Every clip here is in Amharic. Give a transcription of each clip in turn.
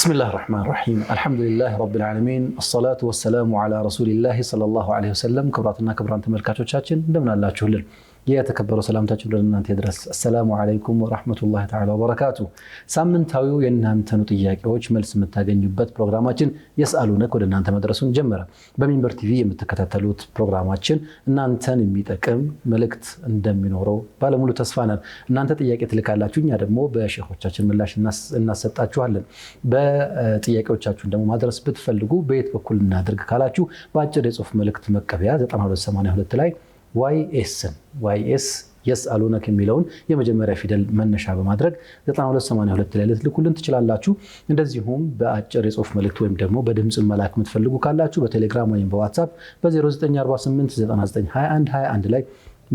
بسم الله الرحمن الرحيم الحمد لله رب العالمين الصلاة والسلام على رسول الله صلى الله عليه وسلم كبراتنا كبران تملكاتوቻችን እንደምን አላችሁልን የተከበረው ሰላምታችን ለእናንተ ይድረስ السلام عليكم ورحمة الله تعالى وبركاته ሳምንታዊው የእናንተኑ ጥያቄዎች መልስ የምታገኙበት ፕሮግራማችን የስአሉነክ ወደ እናንተ መድረሱን ጀመረ በሚንበር ቲቪ የምትከታተሉት ፕሮግራማችን እናንተን የሚጠቅም መልእክት እንደሚኖረው ባለሙሉ ተስፋ ነን እናንተ ጥያቄ ትልካላችሁ እኛ ደግሞ በሼኾቻችን ምላሽ እናሰጣችኋለን በጥያቄዎቻችሁን ደግሞ ማድረስ ብትፈልጉ በየት በኩል እናድርግ ካላችሁ በአጭር የጽሁፍ መልእክት መቀበያ 9282 ላይ YS يسألونك የሚለውን የመጀመሪያ ፊደል መነሻ በማድረግ 9282 ላይ ልትልኩልን ትችላላችሁ እንደዚሁም በአጭር የጽሁፍ መልእክት ወይም ደግሞ በድምጽ መላክ የምትፈልጉ ካላችሁ በቴሌግራም ወይም በዋትስአፕ በ0948992121 ላይ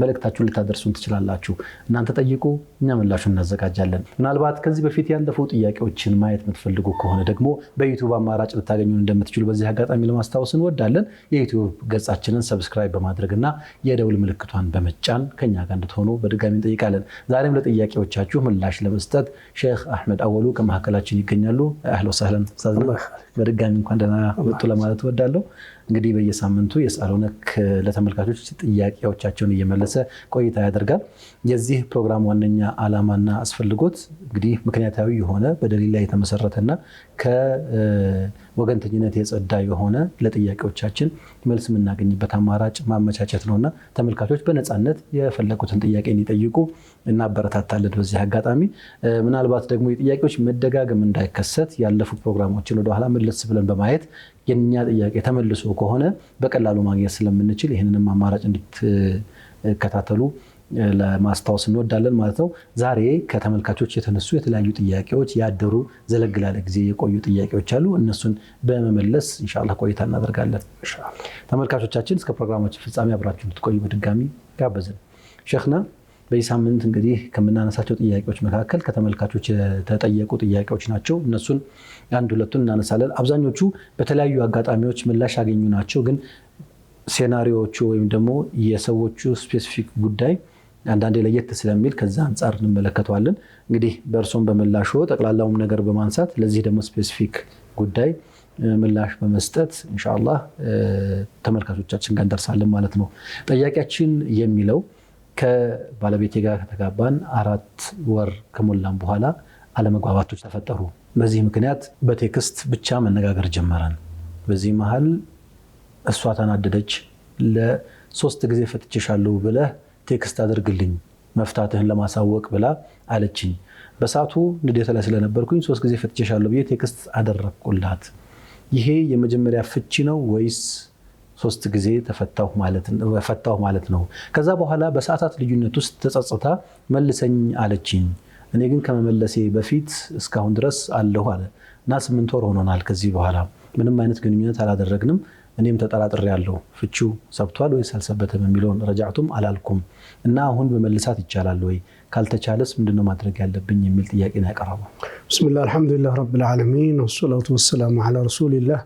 መልእክታችሁን ልታደርሱን ትችላላችሁ እናንተ ጠይቁ እኛ ምላሹን እናዘጋጃለን ምናልባት ከዚህ በፊት ያለፉ ጥያቄዎችን ማየት የምትፈልጉ ከሆነ ደግሞ በዩቲዩብ አማራጭ ልታገኙን እንደምትችሉ በዚህ አጋጣሚ ለማስታወስ እንወዳለን የዩቲዩብ ገጻችንን ሰብስክራይብ በማድረግና የደውል ምልክቷን በመጫን ከኛ ጋር እንድትሆኑ በድጋሚ እንጠይቃለን ዛሬም ለጥያቄዎቻችሁ ምላሽ ለመስጠት ሼኽ አህመድ አወሉ ከመሐከላችን ይገኛሉ አህሎ ሰህለን ኡስታዝ በድጋሚ እንኳን ደህና መጡ ለማለት እወዳለሁ እንግዲህ በየሳምንቱ የስአሉነክ ለተመልካቾች ጥያቄዎቻቸውን እየመለሰ ቆይታ ያደርጋል የዚህ ፕሮግራም ዋነኛ ዓላማና አስፈልጎት እንግዲህ ምክንያታዊ የሆነ በደሊል ላይ የተመሰረተና ከወገንተኝነት የጸዳ የሆነ ለጥያቄዎቻችን መልስ የምናገኝበት አማራጭ ማመቻቸት ነውና ተመልካቾች በነፃነት የፈለጉትን ጥያቄ እንዲጠይቁ እናበረታታለን በዚህ አጋጣሚ ምናልባት ደግሞ የጥያቄዎች መደጋገም እንዳይከሰት ያለፉ ፕሮግራሞችን ወደ ኋላ መለስ ብለን በማየት የኛ ጥያቄ ተመልሶ ከሆነ በቀላሉ ማግኘት ስለምንችል ይሄንንም አማራጭ እንድትከታተሉ ለማስታወስ እንወዳለን ማለት ነው ዛሬ ከተመልካቾች የተነሱ የተለያዩ ጥያቄዎች ያደሩ ዘለግላለ ጊዜ የቆዩ ጥያቄዎች አሉ እነሱን በመመለስ ኢንሻአላህ ቆይታ እናደርጋለን ኢንሻአላህ ተመልካቾቻችን እስከ ፕሮግራማችን ፍጻሜ አብራችሁ እንድትቆዩ በድጋሚ ጋበዝን ሼኽና በየሳምንት እንግዲህ ከመናነሳቸው ጥያቄዎች መካከል ከተመልካቾች የተጠየቁ ጥያቄዎች ናቸው እነሱን አንድ ሁለቱን እናነሳለን አብዛኞቹ በተለያዩ አጋጣሚዎች ምላሽ ያገኙ ናቸው ግን ሴናሪዮቹ ወይም ደግሞ የሰዎቹ ስፔሲፊክ ጉዳይ አንዳንዴ ለየት ስለሚል ከዛ አንፃር እንመለከተዋለን እንግዲህ በእርሶም በመላሹ ጠቅላላውም ነገር በማንሳት ለዚህ ደግሞ ስፔሲፊክ ጉዳይ ምላሽ በመስጠት ኢንሻአላህ ተመልካቾቻችን ጋር እንደርሳለን ማለት ነው ጥያቄያችን የሚለው ከባለቤቴ ጋር ከተጋባን 4 ወር ከሞላን በኋላ አለመግባባቶች ተፈጠሩ በዚህ ምክንያት በቴክስት ብቻ መነጋገር ጀመረን በዚህ መሃል እሷ ተናደደች ለ3 ጊዜ ፈትቼሻለሁ ብለህ ቴክስት አድርግልኝ መፍታትህን ለማሳወቅ ብላ አለችኝ በሳቱ ንዴት ላይ ስለነበርኩኝ 3 ጊዜ ፈትቼሻለሁ ብዬ ቴክስት አደረኩላት ይሄ የመጀመሪያ ፍቺ ነው ወይስ 3 ጊዜ ፈታሁ ማለት ነው ከዛ በኋላ በሰዓታት ልዩነት ውስጥ ተጸጽታ መልሰኝ አለችኝ እኔ ግን ከመመለሴ በፊት እስካሁን ድረስ አለሁ አለ እና 8 ወር ሆኖናል ከዚህ በኋላ ምንም አይነት ግንኙነት አላደረግንም እኔም ተጠራጥሬ ያለው ፍቺው ሰብቷል ወይስ አልሰበተም የሚለውን ረጃዕቱም አላልኩም እና አሁን በመልሳት ይቻላል ወይ ካልተቻለስ ምንድነው ማድረግ ያለብኝ የሚል ጥያቄ ነው ያቀረበው ብስሚላህ አልহামዱሊላህ ረብል ዓለሚን ወሰላቱ ወሰላሙ ዐላ ረሱሊላህ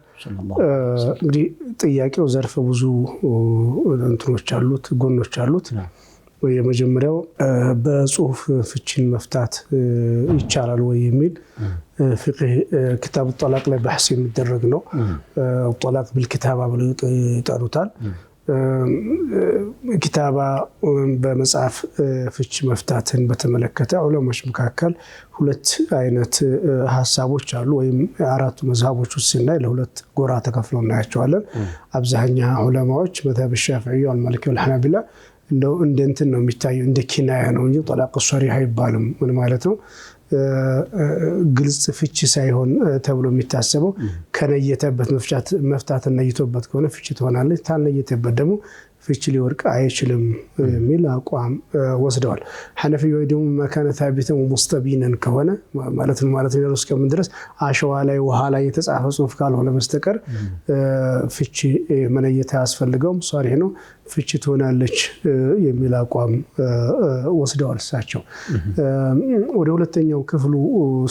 እንግዲህ ጥያቄው ዘርፈ ብዙ እንትኖች አሉት ጎኖች አሉት የመጀመሪያው በጽሁፍ ፍቺን መፍታት ይቻላል ወይ የሚል ፍቅህ كتاب الطلاق ላይ بحث የሚደረግ ነው الطلاق بالكتابة ብለው ይጠሩታል ኪታባ በመጽሐፍ ፍቺ መፍታትን በተመለከተ ዑለሞች መካከል ሁለት አይነት ሐሳቦች አሉ ወይም አራቱ መዝሐቦች ውስጥና ለሁለት ጎራ ተከፍለው እናያቸዋለን አብዛኛው ዑለማዎች መذهب الشافعي والمالكي والحنابلة እንደው እንትን ነው የሚታየው እንደ ኪናያ ነው እንጂ طلاق الصريح አይባልም ምን ማለት ነው ግልጽ ፍቺ ሳይሆን ተብሎ የሚታሰበው ከነየተበት መፍታት ነይቶበት ከሆነ ፍቺ ትሆናለች ታነየተበት ደግሞ ፍቺ ሊወርቅ አይችልም የሚል አቋም ወስደዋል ሐነፊዮች ደግሞ መካነ ታቢተው ሙስተቢነን ከሆነ ማለት ነው እስከምን ድረስ አሸዋ ላይ ውሃ ላይ የተጻፈ ጽሁፍ ካልሆነ በስተቀር ፍቺ መነየት ያስፈልገውም ሷሪ ነው ፍቺ ትሆናለች የሚል አቋም ወስደዋል እሳቸው ወደ ሁለተኛው ክፍሉ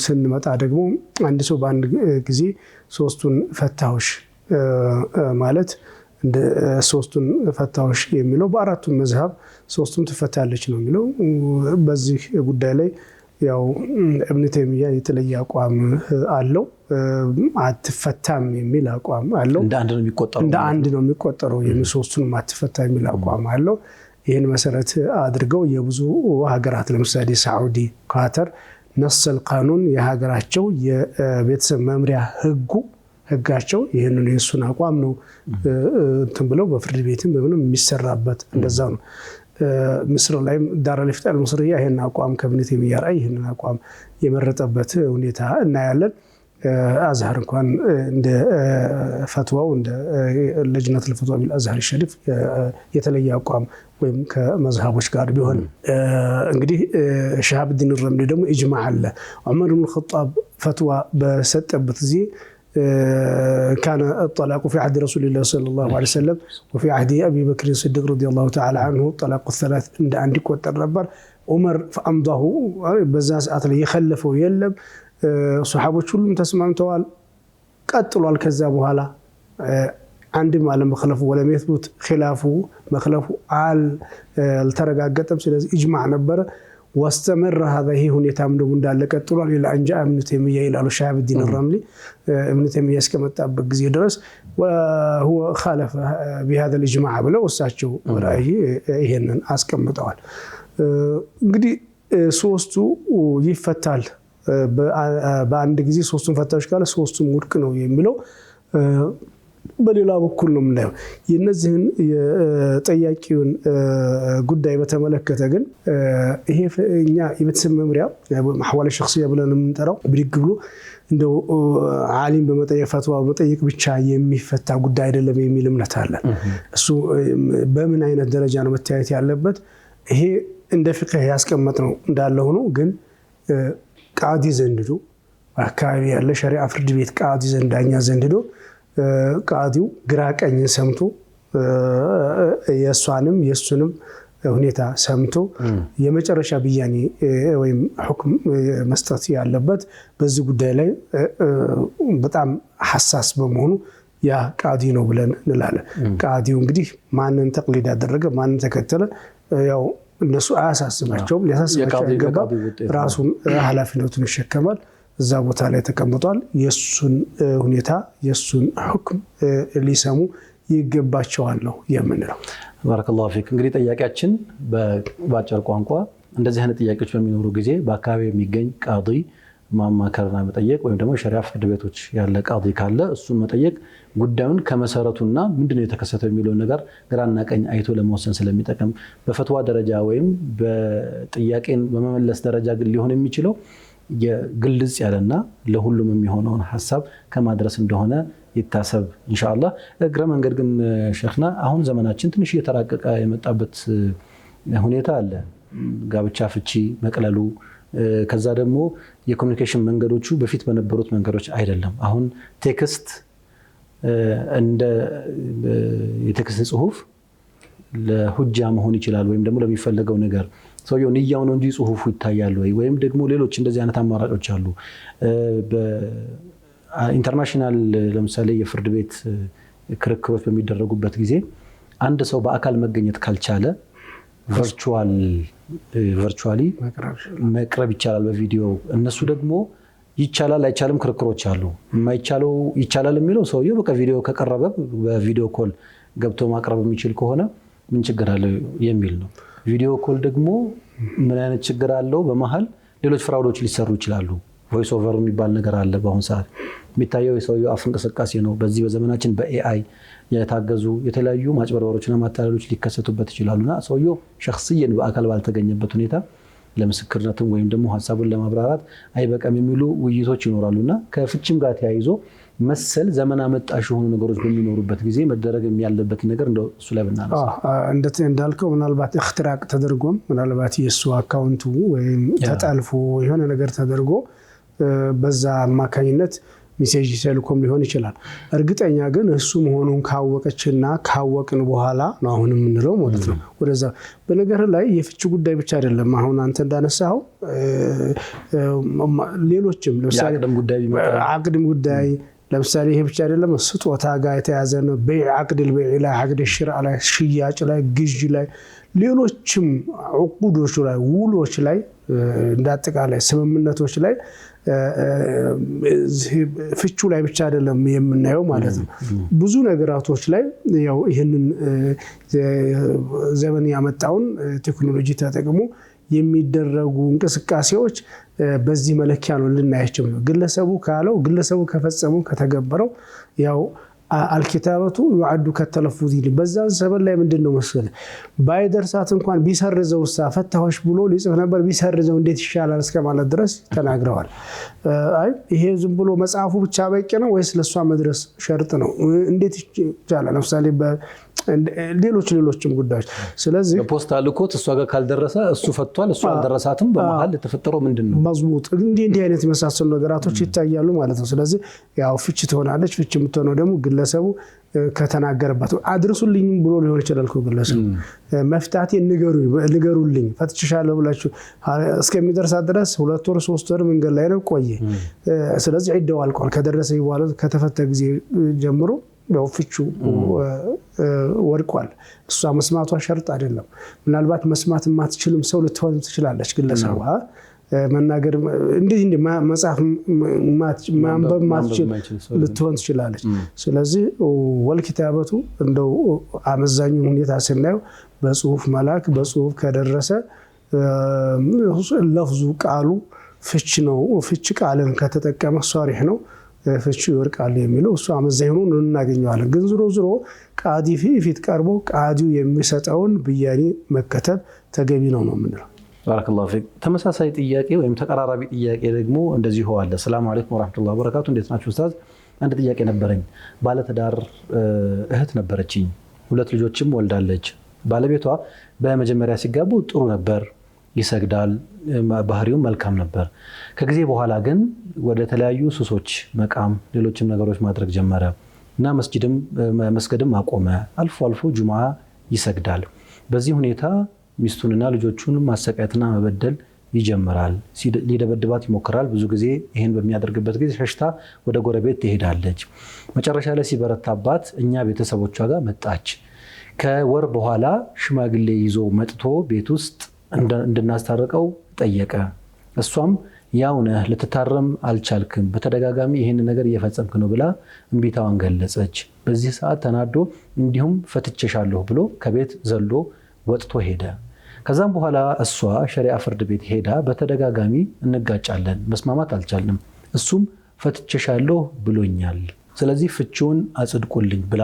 ስንመጣ ደግሞ አንድ ሰው በአንድ ጊዜ 3ቱን ፈታዎች ማለት እንደ 3ቱን ፈታዎች የሚለው በአራቱ መዝሐብ 3ቱም ተፈታለች ነው የሚለው በዚህ ጉዳይ ላይ ያው ኢብኑ ተይሚያ የተለየ አቋም አለው። አትፈታም የሚል አቋም አለው። እንደ አንድ ነው የሚቆጠረው የሚሶስቱን አትፈታ የሚል አቋም አለው። ይህን መሰረት አድርገው የብዙ ሀገራት ለምሳሌ ሳዑዲ፣ ኳተር ነሰል ቃኑን የሀገራቸው የቤተሰብ መምሪያ ህጋቸው ይህንን የሱን አቋም ነው እንትን ብለው በፍርድ ቤትም በምንም የሚሰራበት እንደዛ ነው። ምስር ላይ ዳር አልኢፍጣ አልሙስሪያ ይሄን አቋም ከኢብኑ ተይሚያ ራይ ይሄን አቋም የመረጠበት ሁኔታ እናያለን። አዝሃር እንኳን እንደ ፈትዋው እንደ ለጅነት الفتوى بالازهر الشريف የተለየ አቋም ወይም ከመዝሃቦች ጋር ቢሆን እንግዲህ ሸሃብዲን الرملي ደግሞ ኢጅማዕ አለ። ዑመር ኢብኑ الخطاب ፈትዋ በሰጠበት ጊዜ كان الطلاق في عهد رسول الله صلى الله عليه وسلم وفي عهد أبي بكر الصديق رضي الله تعالى عنه طلاق الثلاث عندك وتربر عمر فأمضاه بزاز أطل يخلفه يلب صحابه كلهم تسمعوا قتلوا الكذاب وهلا عندما لم يخلفوا ولم يثبت خلافه مخلفه الترقاقتم سلازي إجماع نبر واستمر هذا هي ሁኔታም ደግሞ እንዳለ ቀጥሏል። ኢላ አንጃ ኢብኑ ተይሚያ ይላሉ ሸሃብዲን الرملي ኢብኑ ተይሚያ እስከመጣበት ጊዜ ድረስ وهو خالف بهذا الاجماع ብለው እሳቸው ራእይ ይሄንን አስቀምጠዋል። እንግዲህ ሶስቱ ይፈታል በአንድ ጊዜ ሶስቱን ፈታዎች ካለ ሶስቱም ውድቅ ነው የሚለው በሌላ በኩል ነው የምናየው። የነዚህን የጠያቂውን ጉዳይ በተመለከተ ግን ይሄ እኛ የቤተሰብ መምሪያ አህዋል ሸخصية ብለን የምንጠራው ብድግ ብሎ እንደው ዓሊም በመጠየቅ ፈትዋ በመጠየቅ ብቻ የሚፈታ ጉዳይ አይደለም የሚል እምነት አለ። እሱ በምን አይነት ደረጃ ነው መታየት ያለበት? ይሄ እንደ ፍቅህ ያስቀመጥነው እንዳለ ሆኖ ግን ቃዲ ዘንድዶ አካባቢ ያለ ሸሪዓ ፍርድ ቤት ቃዲ ዘንዳኛ ዘንድዶ ቃዲው ግራ ቀኝ ሰምቶ የሷንም የሱንም ሁኔታ ሰምቶ የመጨረሻ ብያኔ ወይም ሁክም መስጠት ያለበት በዚህ ጉዳይ ላይ በጣም ሐሳስ በመሆኑ ያ ቃዲ ነው ብለን እንላለን። ቃዲው እንግዲህ ማንን ተቅሊድ ያደረገ ማንን ተከተለ ያው እነሱ አያሳስባቸውም። ሊያሳስባቸው ይገባል። ራሱን ኃላፊነቱን ይሸከማል። እዛ ቦታ ላይ ተቀምጧል። የሱን ሁኔታ የሱን ሁክም ሊሰሙ ይገባቸዋል ነው የምንለው። ባረከላሁ ፊክ። እንግዲህ ጥያቄያችን በአጭር ቋንቋ እንደዚህ አይነት ጥያቄዎች በሚኖሩ ጊዜ በአካባቢ የሚገኝ ቃዲ ማማከርና መጠየቅ ወይም ደግሞ ሸሪዓ ፍርድ ቤቶች ያለ ቃዲ ካለ እሱን መጠየቅ ጉዳዩን ከመሰረቱና ምንድነው የተከሰተው የሚለውን ነገር ግራና ቀኝ አይቶ ለመወሰን ስለሚጠቅም በፈትዋ ደረጃ ወይም በጥያቄን በመመለስ ደረጃ ግን ሊሆን የሚችለው የግልጽ ያለና ለሁሉም የሚሆነውን ሐሳብ ከማድረስ እንደሆነ ይታሰብ ኢንሻአላህ። እግረ መንገድ ግን ሸኽና አሁን ዘመናችን ትንሽ እየተራቀቀ የመጣበት ሁኔታ አለ። ጋብቻ ፍቺ መቅለሉ ከዛ ደግሞ የኮሙኒኬሽን መንገዶቹ በፊት በነበሩት መንገዶች አይደለም። አሁን ቴክስት እንደ የቴክስት ጽሁፍ ለሁጃ መሆን ይችላል ወይም ደግሞ ለሚፈልገው ነገር ሰውየው ንያው ነው እንጂ ጽሁፉ ይታያል ወይም ደግሞ ሌሎች እንደዚህ አይነት አማራጮች አሉ። በኢንተርናሽናል ለምሳሌ የፍርድ ቤት ክርክሮች በሚደረጉበት ጊዜ አንድ ሰው በአካል መገኘት ካልቻለ ቨርቹዋሊ መቅረብ ይቻላል በቪዲዮ። እነሱ ደግሞ ይቻላል አይቻልም ክርክሮች አሉ። የማይቻለው ይቻላል የሚለው ሰውየው በቃ ቪዲዮ ከቀረበ በቪዲዮ ኮል ገብቶ ማቅረብ የሚችል ከሆነ ምን ችግር አለው የሚል ነው። ቪዲዮ ኮል ደግሞ ምን አይነት ችግር አለው? በመሃል ሌሎች ፍራውዶች ሊሰሩ ይችላሉ። ቮይስ ኦቨር የሚባል ነገር አለ። በአሁን ሰዓት የሚታየው የሰውየው አፍ እንቅስቃሴ ነው። በዚህ በዘመናችን በኤአይ የታገዙ የተለያዩ ማጭበርበሮችና ማታለሎች ሊከሰቱበት ይችላሉና ሰውየው ሸخصيን በአካል ባልተገኘበት ሁኔታ ለምስክርነትም ወይም ደግሞ ሐሳቡን ለማብራራት አይበቃም የሚሉ ውይይቶች ይኖራሉና ከፍቺም ጋር ተያይዞ መሰል ዘመን አመጣሽ የሆኑ ነገሮች በሚኖሩበት ጊዜ መደረግ ያለበት ነገር እንደው እሱ ላይ ብናነሳ እንዳልከው ምናልባት እክትራቅ ተደርጎም ምናልባት የሱ አካውንቱ ወይም ተጣልፎ የሆነ ነገር ተደርጎ በዛ አማካኝነት ሜሴጅ ሲልኮም ሊሆን ይችላል። እርግጠኛ ግን እሱ መሆኑን ካወቀችና ካወቅን በኋላ ነው አሁን የምንለው ማለት ነው። ወደዛ በነገር ላይ የፍቺ ጉዳይ ብቻ አይደለም። አሁን አንተ እንዳነሳው ሌሎችም ለምሳሌ አቅድም ጉዳይ ለምሳሌ ይሄ ብቻ አይደለም። ስጦታ ጋር የተያዘ ነው። በአቅድል በኢላ አቅድ ሽራእ ላይ ሽያጭ ላይ ግዥ ላይ ሌሎችም ዕቁዶች ላይ ውሎች ላይ እንደ አጠቃላይ ስምምነቶች ላይ ፍቹ ላይ ብቻ አይደለም የምናየው ማለት ነው። ብዙ ነገራቶች ላይ ያው ይሄንን ዘመን ያመጣውን ቴክኖሎጂ ተጠቅሞ የሚደረጉ እንቅስቃሴዎች በዚህ መለኪያ ነው ልናያቸው ነው። ግለሰቡ ካለው ግለሰቡ ከፈጸመው ከተገበረው ያው አልኪታበቱ يعد كالتلفظ በዛን ሰበን ላይ ምንድነው መሰለ ባይደርሳት እንኳን ቢሰርዘው ፈታዎች ብሎ ሊጽፍ ነበር ቢሰርዘው እንዴት ይሻላል እስከማለት ድረስ ተናግረዋል። አይ ይሄ ዝም ብሎ መጽሐፉ ብቻ በቂ ነው ወይስ ለሷ መድረስ ሸርጥ ነው እንዴት ይቻላል? ለምሳሌ ሌሎችም ጉዳዮች ስለዚህ ፖስታ ልኮት እሷ ጋር ካልደረሰ እሱ ፈቷል እሱ አልደረሳትም በመሃል ተፈጠረው ምንድነው መዝሙት እንዲህ አይነት መሳሰሉ ነገራቶች ይታያሉ ማለት ነው። ስለዚህ ያው ፍቺ ትሆናለች። ፍቺ የምትሆነው ደግሞ ግለሰቡ ከተናገረበት አድርሱልኝ ብሎ ሊሆን ይችላል። ግለሰቡ መፍታቴ ንገሩልኝ ፈትችሻለሁ ብላችሁ እስከሚደርሳት ድረስ 2 ወር 3 ወር መንገድ ላይ ነው ቆየ። ስለዚህ ዒዳው አልቋል። ከደረሰ በኋላ ከተፈታ ጊዜ ጀምሮ ያው ፍቹ ወድቋል። እሷ መስማቷ ሸርጥ አይደለም። ምናልባት መስማት ማትችልም ሰው ልትሆን ትችላለች። ግለሰቧ መናገር እንዴ መጽሐፍ ማንበብ ማትችል ልትሆን ትችላለች። ስለዚህ ወልኪታበቱ እንደው አመዛኙ ሁኔታ ስናየው በጽሁፍ መላክ በጽሁፍ ከደረሰ ለፍዙ ቃሉ ፍች ነው። ፍች ቃልን ከተጠቀመ ሷሪህ ነው ፍቹ ይወርቃል የሚለው እሱ አመዛኝ ሆኖ እናገኘዋለን። ግን ዝሮ ቃዲ ፊት ቀርቦ ቃዲው የሚሰጠውን ብያኔ መከተል ተገቢ ነው የምንለው። ባረከላሁ ፊክ። ተመሳሳይ ጥያቄ ወይም ተቀራራቢ ጥያቄ ደግሞ እንደዚህ አለ። ሰላም አለይኩም ወራህመቱላሂ ወበረካቱ። እንዴት ናችሁ ኡስታዝ? አንድ ጥያቄ ነበረኝ። ባለትዳር እህት ነበረችኝ። 2 ልጆችም ወልዳለች። ባለቤቷ በመጀመሪያ ሲጋቡ ጥሩ ነበር፣ ይሰግዳል፣ ባህሪው መልካም ነበር። ከጊዜ በኋላ ግን ወደ ተለያዩ ሱሶች መቃም፣ ሌሎችም ነገሮች ማድረግ ጀመረ እና መስገድም አቆመ። አልፎ አልፎ ጁምዓ ይሰግዳል። በዚህ ሁኔታ ሚስቱንና ልጆቹን ማሰቃየትና መበደል ይጀምራል። ሊደበድባት ይሞክራል። ብዙ ጊዜ ይሄን በሚያደርግበት ጊዜ ሸሽታ ወደ ጎረቤት ትሄዳለች። መጨረሻ ላይ ሲበረታባት እኛ ቤተሰቦቿ ጋር መጣች። ከወር በኋላ ሽማግሌ ይዞ መጥቶ ቤት ውስጥ እንድናስታርቀው ጠየቀ። እሷም ያው ነህ ልትታረም አልቻልክም፣ በተደጋጋሚ ይሄን ነገር እየፈጸምክ ነው ብላ እምቢታዋን ገለጸች። በዚህ ሰዓት ተናዶ እንዲሁም ፈትቼሻለሁ ብሎ ከቤት ዘሎ ወጥቶ ሄደ። ከዛም በኋላ እሷ ሸሪዓ ፍርድ ቤት ሄዳ በተደጋጋሚ እንጋጫለን፣ መስማማት አልቻልንም፣ እሱም ፈትቼሻለሁ ብሎኛል፣ ስለዚህ ፍቺውን አጽድቁልኝ ብላ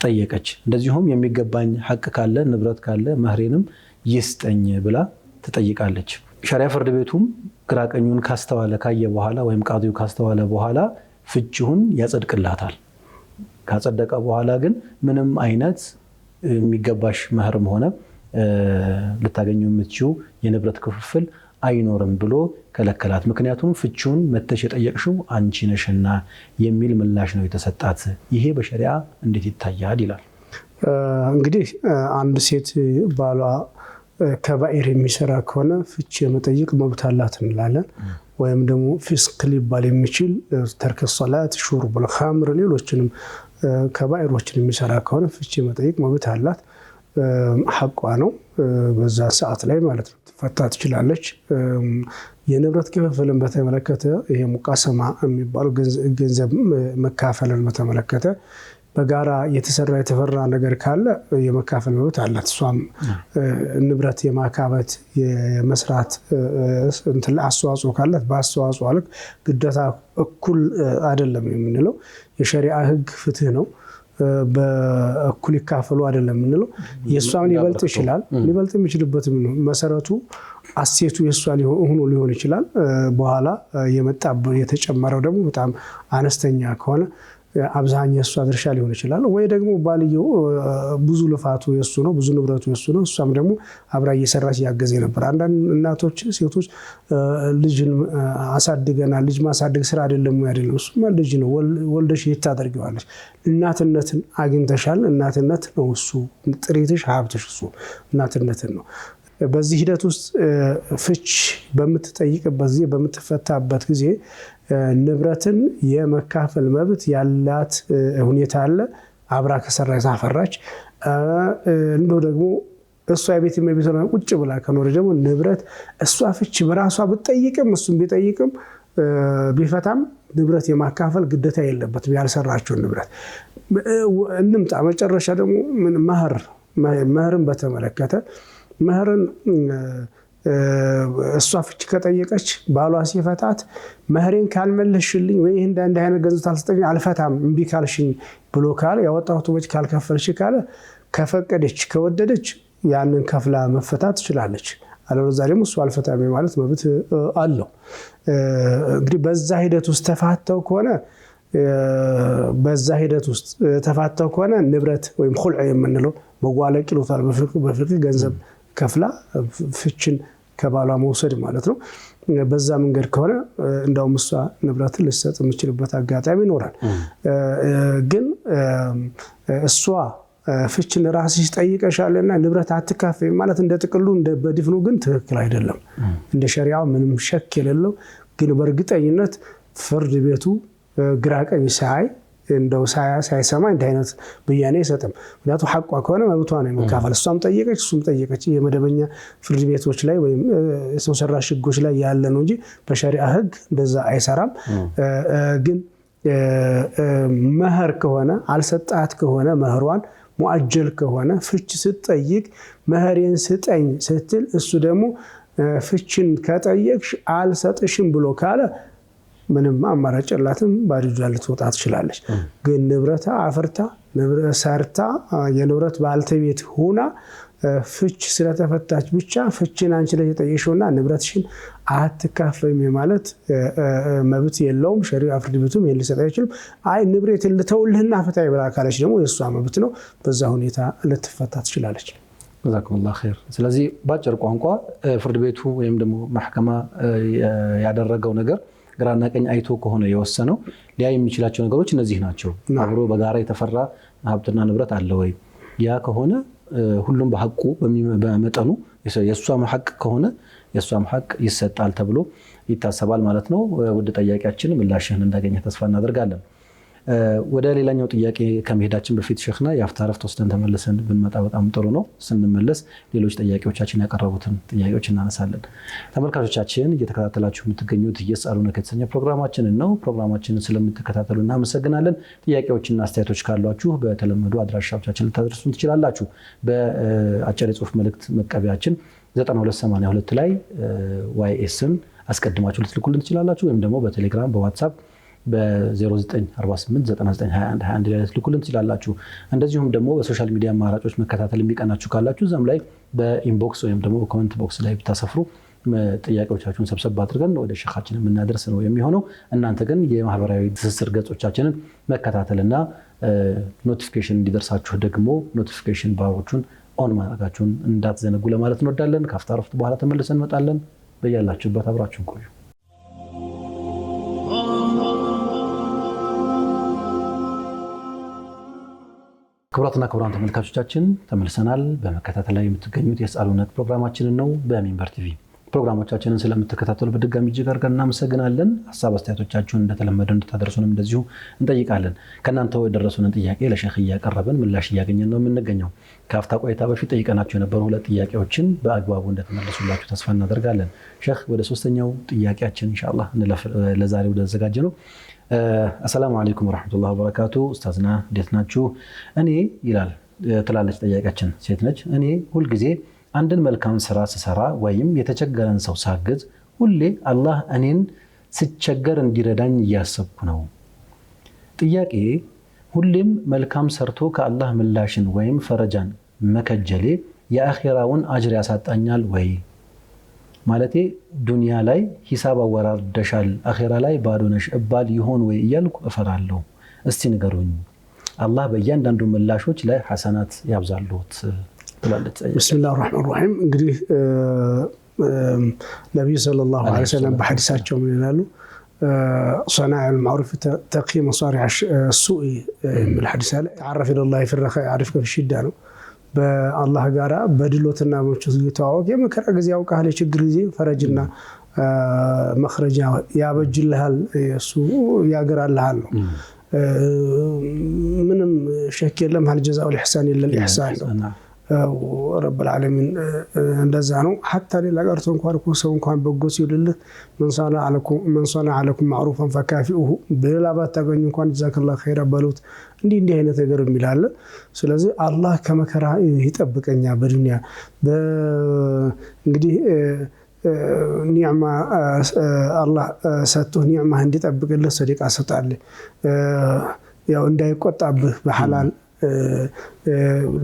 ጠየቀች። እንደዚሁም የሚገባኝ ሐቅ ካለ ንብረት ካለ መህሬንም ይስጠኝ ብላ ትጠይቃለች። ሸሪዓ ፍርድ ቤቱም ግራቀኙን ካስተዋለ ካየ በኋላ ወይም ቃዲው ካስተዋለ በኋላ ፍቺውን ያጸድቅላታል። ካጸደቀ በኋላ ግን ምንም አይነት የሚገባሽ መህርም ሆነ ልታገኙ የምትችው የንብረት ክፍፍል አይኖርም ብሎ ከለከላት። ምክንያቱም ፍቺውን መተሽ የጠየቅሽው አንቺ ነሽና የሚል ምላሽ ነው የተሰጣት። ይሄ በሸሪዓ እንዴት ይታያል ይላል። እንግዲህ አንድ ሴት ባሏ ከባኢር የሚሰራ ከሆነ ፍቺ የመጠየቅ መብት አላት እንላለን። ወይም ደግሞ ፊስቅ ሊባል የሚችል ተርክ ሶላት፣ ሹርብ الخمر ሌሎችንም ከባኢሮችን የሚሰራ ከሆነ ፍቺ የመጠየቅ መብት አላት። ሐቋ ነው በዛ ሰዓት ላይ ማለት ነው። ፈታ ትችላለች። የንብረት ክፍፍልን በተመለከተ ይሄ ሙቃሰማ የሚባለው ገንዘብ መካፈልን በተመለከተ በጋራ የተሰራ የተፈራ ነገር ካለ የመካፈል መብት አላት። እሷም ንብረት የማካበት የመስራት እንትን አስተዋጽኦ ካላት በአስተዋጽኦ ልክ ግዴታ እኩል አይደለም የምንለው። የሸሪዓ ህግ ፍትህ ነው። በእኩል ይካፈሉ አይደለም የምንለው። የሷን ሊበልጥ ይችላል። ሊበልጥ የሚችልበት መሰረቱ አሴቱ የሷን ሆኖ ሊሆን ይችላል። በኋላ የመጣው የተጨመረው ደግሞ በጣም አነስተኛ ከሆነ አብዛኛው የሷ ድርሻ ሊሆን ይችላል። ወይ ደግሞ ባልየው ብዙ ልፋቱ የሱ ነው፣ ብዙ ንብረቱ የሱ ነው። እሷም ደግሞ አብራ እየሰራች ያገዘ ነበር። አንዳንድ እናቶች ሴቶች ልጅን አሳድገናል፣ ልጅ ማሳደግ ስራ አይደለም አይደለም፣ እሱማ ልጅ ነው፣ ወልደሽ ይታደርጊዋለሽ። እናትነትን አግኝተሻል፣ እናትነት ነው እሱ፣ ጥሪትሽ ሀብትሽ እሱ እናትነትን ነው። በዚህ ሂደት ውስጥ ፍች በምትጠይቅበት ጊዜ በምትፈታበት ጊዜ ንብረትን የመካፈል መብት ያላት ሁኔታ አለ። አብራ ከሰራች አፈራች። እንደው ደግሞ እሷ የቤት እመቤት ሆና ቁጭ ብላ ከኖረ ደግሞ ንብረት እሷ ፍች በራሷ ብትጠይቅም እሱም ቢጠይቅም ቢፈታም ንብረት የማካፈል ግዴታ የለበትም ያልሰራችውን ንብረት። እንምጣ መጨረሻ ደግሞ መህርን በተመለከተ መህርን እሷ ፍች ከጠየቀች ባሏ ሲፈታት መህሬን ካልመለሽልኝ ወይ እንደ አይነት ገንዘብ ታልሰጠኝ አልፈታም እምቢ ካልሽኝ ብሎ ካለ ያወጣሁት ወጭ ካልከፈልሽ ካለ ከፈቀደች ከወደደች ያንን ከፍላ መፈታት ትችላለች። አለበለዚያ ደግሞ እሱ አልፈታም ማለት መብት አለው። እንግዲህ በዛ ሂደት ውስጥ ተፋተው ከሆነ ንብረት ወይም ኹልዕ የምንለው መጓለቅ ይሉታል በፍቅህ ገንዘብ ከፍላ ፍችን ከባሏ መውሰድ ማለት ነው። በዛ መንገድ ከሆነ እንደውም እሷ ንብረትን ልትሰጥ የምችልበት አጋጣሚ ይኖራል። ግን እሷ ፍችን ራስሽ ጠይቀሻልና ንብረት አትካፈይ ማለት እንደ ጥቅሉ በድፍኑ ግን ትክክል አይደለም። እንደ ሸሪዓው ምንም ሸክ የሌለው ግን በእርግጠኝነት ፍርድ ቤቱ ግራቀኝ እንደው ሳይሰማ እንደ አይነት ብያኔ አይሰጥም። ምክንያቱም ሐቋ ከሆነ መብቷ ነው መካፈል። እሷም ጠየቀች እሱም ጠየቀች የመደበኛ ፍርድ ቤቶች ላይ ወይም ሰው ሰራሽ ህጎች ላይ ያለ ነው እንጂ በሸሪዓ ህግ እንደዛ አይሰራም። ግን መህር ከሆነ አልሰጣት ከሆነ መህሯን ሙአጀል ከሆነ ፍች ስትጠይቅ መህሬን ስጠኝ ስትል እሱ ደግሞ ፍችን ከጠየቅሽ አልሰጥሽም ብሎ ካለ ምንም አማራጭ የላትም፣ ባዶ እጇን ልትወጣ ትችላለች። ግን ንብረት አፍርታ ንብረት ሰርታ የንብረት ባልተቤት ሆና ፍች ስለተፈታች ብቻ ፍችን አንቺ ላይ የጠየሽውና ንብረትሽን አትካፈይም ማለት መብት የለውም። ሸሪዓ ፍርድ ቤቱም ይሄን ሊሰጥ አይችልም። አይ ንብረትን ልተውልህና ፍታይ ብላ ካለች ደግሞ የእሷ መብት ነው። በዛ ሁኔታ ልትፈታ ትችላለች። ጀዛኩሙላህ ኸይር። ስለዚህ ባጭር ቋንቋ ፍርድ ቤቱ ወይም ደግሞ ማህከማ ያደረገው ነገር ግራና ቀኝ አይቶ ከሆነ የወሰነው ሊያይ የሚችላቸው ነገሮች እነዚህ ናቸው። አብሮ በጋራ የተፈራ ሀብትና ንብረት አለ ወይ? ያ ከሆነ ሁሉም በሐቁ በመጠኑ የሷም ሐቅ ከሆነ የሷም ሐቅ ይሰጣል ተብሎ ይታሰባል ማለት ነው። ወደ ጠያቂያችን ምላሽህን እንዳገኘ ተስፋ እናደርጋለን። ወደ ሌላኛው ጥያቄ ከመሄዳችን በፊት ሸኽና የአፍታ ረፍት ወስደን ተመልሰን ብንመጣ በጣም ጥሩ ነው። ስንመለስ ሌሎች ጥያቄዎቻችን ያቀረቡትን ጥያቄዎች እናነሳለን። ተመልካቾቻችን እየተከታተላችሁ የምትገኙት የስአሉነ ከተሰኘ ፕሮግራማችንን ነው። ፕሮግራማችንን ስለምትከታተሉ እናመሰግናለን። ጥያቄዎችና አስተያየቶች ካሏችሁ በተለመዱ አድራሻዎቻችን ልታደርሱን ትችላላችሁ። በአጭር የጽሁፍ መልእክት መቀበያችን 9282 ላይ ዋይኤስን አስቀድማችሁ ልትልኩልን ትችላላችሁ። ወይም ደግሞ በቴሌግራም በዋትሳፕ በ0948992121 ላይ ልትልኩልን ትችላላችሁ። እንደዚሁም ደግሞ በሶሻል ሚዲያ አማራጮች መከታተል የሚቀናችሁ ካላችሁ እዛም ላይ በኢንቦክስ ወይም ደግሞ በኮሜንት ቦክስ ላይ ብታሰፍሩ ጥያቄዎቻችሁን ሰብሰብ አድርገን ወደ ሸኻችን የምናደርስ ነው የሚሆነው። እናንተ ግን የማህበራዊ ትስስር ገጾቻችንን መከታተልና ኖቲፊኬሽን እንዲደርሳችሁ ደግሞ ኖቲፊኬሽን ባሮቹን ኦን ማድረጋችሁን እንዳትዘነጉ ለማለት እንወዳለን። ከአፍታ ረፍት በኋላ ተመልሰን እንመጣለን። በያላችሁበት አብራችሁን ቆዩ። ክቡራትና ክቡራን ተመልካቾቻችን ተመልሰናል። በመከታተል ላይ የምትገኙት የስአሉነት ፕሮግራማችንን ነው በሚንበር ቲቪ። ፕሮግራሞቻችንን ስለምትከታተሉ በድጋሚ እጅግ አድርገን እናመሰግናለን። ሀሳብ አስተያየቶቻችሁን እንደተለመደው እንድታደርሱንም እንደዚሁ እንጠይቃለን። ከእናንተው የደረሱንን ጥያቄ ለሼኽ እያቀረብን ምላሽ እያገኘን ነው የምንገኘው። ከአፍታ ቆይታ በፊት ጠይቀናቸው የነበሩ 2 ጥያቄዎችን በአግባቡ እንደተመለሱላችሁ ተስፋ እናደርጋለን። ሼኽ ወደ 3ኛው ጥያቄያችን ኢንሻአላህ እንለፍ። ለዛሬ ወደ ተዘጋጀ ነው። አሰላሙ አለይኩም ወራህመቱላሂ ወበረካቱ። ኡስታዝና እንዴት ናችሁ? እኔ ይላል ትላለች ጠያቂያችን፣ ሴት ነች። እኔ ሁልጊዜ አንድን መልካም ስራ ስሰራ ወይም የተቸገረን ሰው ሳግዝ ሁሌ አላህ እኔን ስቸገር እንዲረዳኝ እያሰብኩ ነው። ጥያቄ፣ ሁሌም መልካም ሰርቶ ከአላህ ምላሽን ወይም ፈረጃን መከጀሌ የአኺራውን አጅር ያሳጣኛል ወይ? ማለቴ ዱንያ ላይ ሂሳብ አወራርደሻል አኺራ ላይ ባዶ ነሽ እባል ይሆን ወይ እያልኩ እፈራለሁ። እስቲ ንገሩኝ። አላህ በእያንዳንዱ ምላሾች ላይ ሐሰናት ያብዛልዎት ብላለች። ቢስሚላሂ ረህማኒ ረሂም። እንግዲህ ነብዩ ሰለላሁ ዐለይሂ ወሰለም በሐዲሳቸው ምን ይላሉ? ሰናኢዑል ማዕሩፍ ተቂ መሳሪዕ ሱኢ የሚል ሐዲስ አለ። ተዓረፍ ኢለላሂ ፊረኻ ያዕሪፍከ ፊሽዳ ነው። በአላህ ጋራ በድሎትና በምቾት እየተዋወቅ የመከራ ጊዜ ያውቃል፣ የችግር ጊዜ ፈረጅና መኽረጃ ያበጅልሃል፣ እሱ ያገራልሃል ነው። ምንም ሸክ የለም። ሀል ጀዛኡል ኢሕሳን ኢለል ኢሕሳን ነው። ረብ العالمين እንደዛ ነው حتى ሌላ ቀርቶ እንኳን እኮ ሰው እንኳን በጎ ሲልልህ من صنع لكم معروفا فكافئوه በሌላ ባታገኙ እንኳን ጀዛከላሁ ኸይራ በሉት እንዲህ አይነት ነገር የሚላል ስለዚህ አላህ ከመከራ ይጠብቀኛ በዱንያ እንግዲህ ኒዕማ አላህ ሰጥቶ ኒዕማ እንዲጠብቅልህ ሰደቃ ሰጣለ ያው እንዳይቆጣብህ በሐላል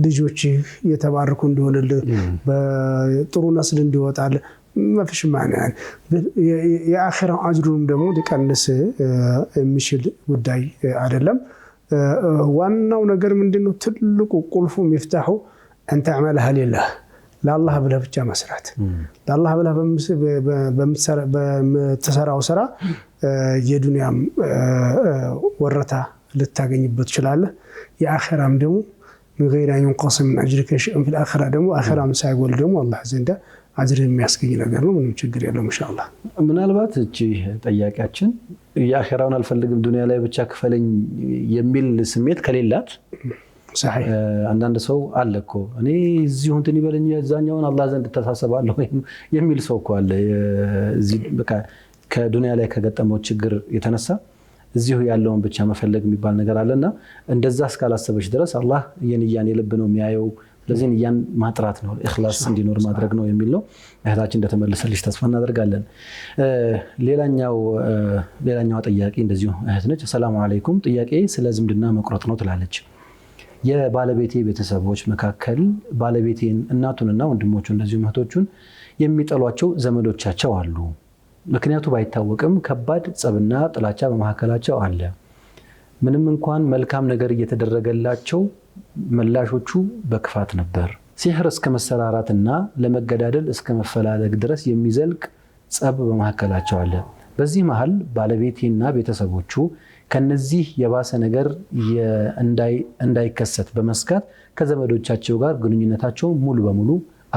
ልጆች የተባረኩ እንዲሆንልህ በጥሩ ነስል እንዲወጣል ማፍሽ ማና የአኺራው አጅሩም ደግሞ ሊቀንስ የሚችል ጉዳይ አይደለም ዋናው ነገር ምንድነው ትልቁ ቁልፉ መፍታሁ አንተ አመለህ ለላህ ለአላህ ብለህ ብቻ መስራት ለአላህ ብለህ በምትሰራው ስራ የዱንያም ወረታ ልታገኝበት ይችላል የአኺራም ደግሞ من غير ان ينقص من اجرك شيء في الاخره ደግሞ አኺራም ሳይጎል ደግሞ አላህ ዘንዳ አጅር የሚያስገኝ ነገር ነው ምንም ችግር የለውም ኢንሻአላህ ምናልባት እቺ ጥያቄያችን የአኺራውን አልፈልግም ዱንያ ላይ ብቻ ክፈለኝ የሚል ስሜት ከሌላት صحيح አንዳንድ ሰው አለኮ እኔ እዚሁ እንትን ይበለኝ ያዛኛውን አላህ ዘንድ ተሳሰባለሁ የሚል ሰው እኮ አለ እዚህ በቃ ከዱንያ ላይ ከገጠመው ችግር የተነሳ እዚሁ ያለውን ብቻ መፈለግ የሚባል ነገር አለና እንደዛ እስካላሰበች ድረስ አላህ የንያን የልብ ነው የሚያየው ስለዚህ ንያን ማጥራት ነው ኢኽላስ እንዲኖር ማድረግ ነው የሚል ነው እህታችን እንደተመለሰልሽ ተስፋ እናደርጋለን ሌላኛው ጥያቄ እንደዚሁ እህት ነች ሰላም አለይኩም ጥያቄ ስለ ዝምድና መቁረጥ ነው ትላለች የባለቤቴ ቤተሰቦች መካከል ባለቤቴን እናቱንና ወንድሞቹ እንደዚሁ እህቶቹን የሚጠሏቸው ዘመዶቻቸው አሉ ምክንያቱ ባይታወቅም ከባድ ጸብና ጥላቻ በመሐከላቸው አለ ምንም እንኳን መልካም ነገር እየተደረገላቸው መላሾቹ በክፋት ነበር ሲህር እስከ መሰራራትና ለመገዳደል እስከ መፈላለግ ድረስ የሚዘልቅ ጸብ በመሐከላቸው አለ በዚህ መሃል ባለቤቴና ቤተሰቦቹ ከነዚህ የባሰ ነገር እንዳይከሰት በመስጋት ከዘመዶቻቸው ጋር ግንኙነታቸው ሙሉ በሙሉ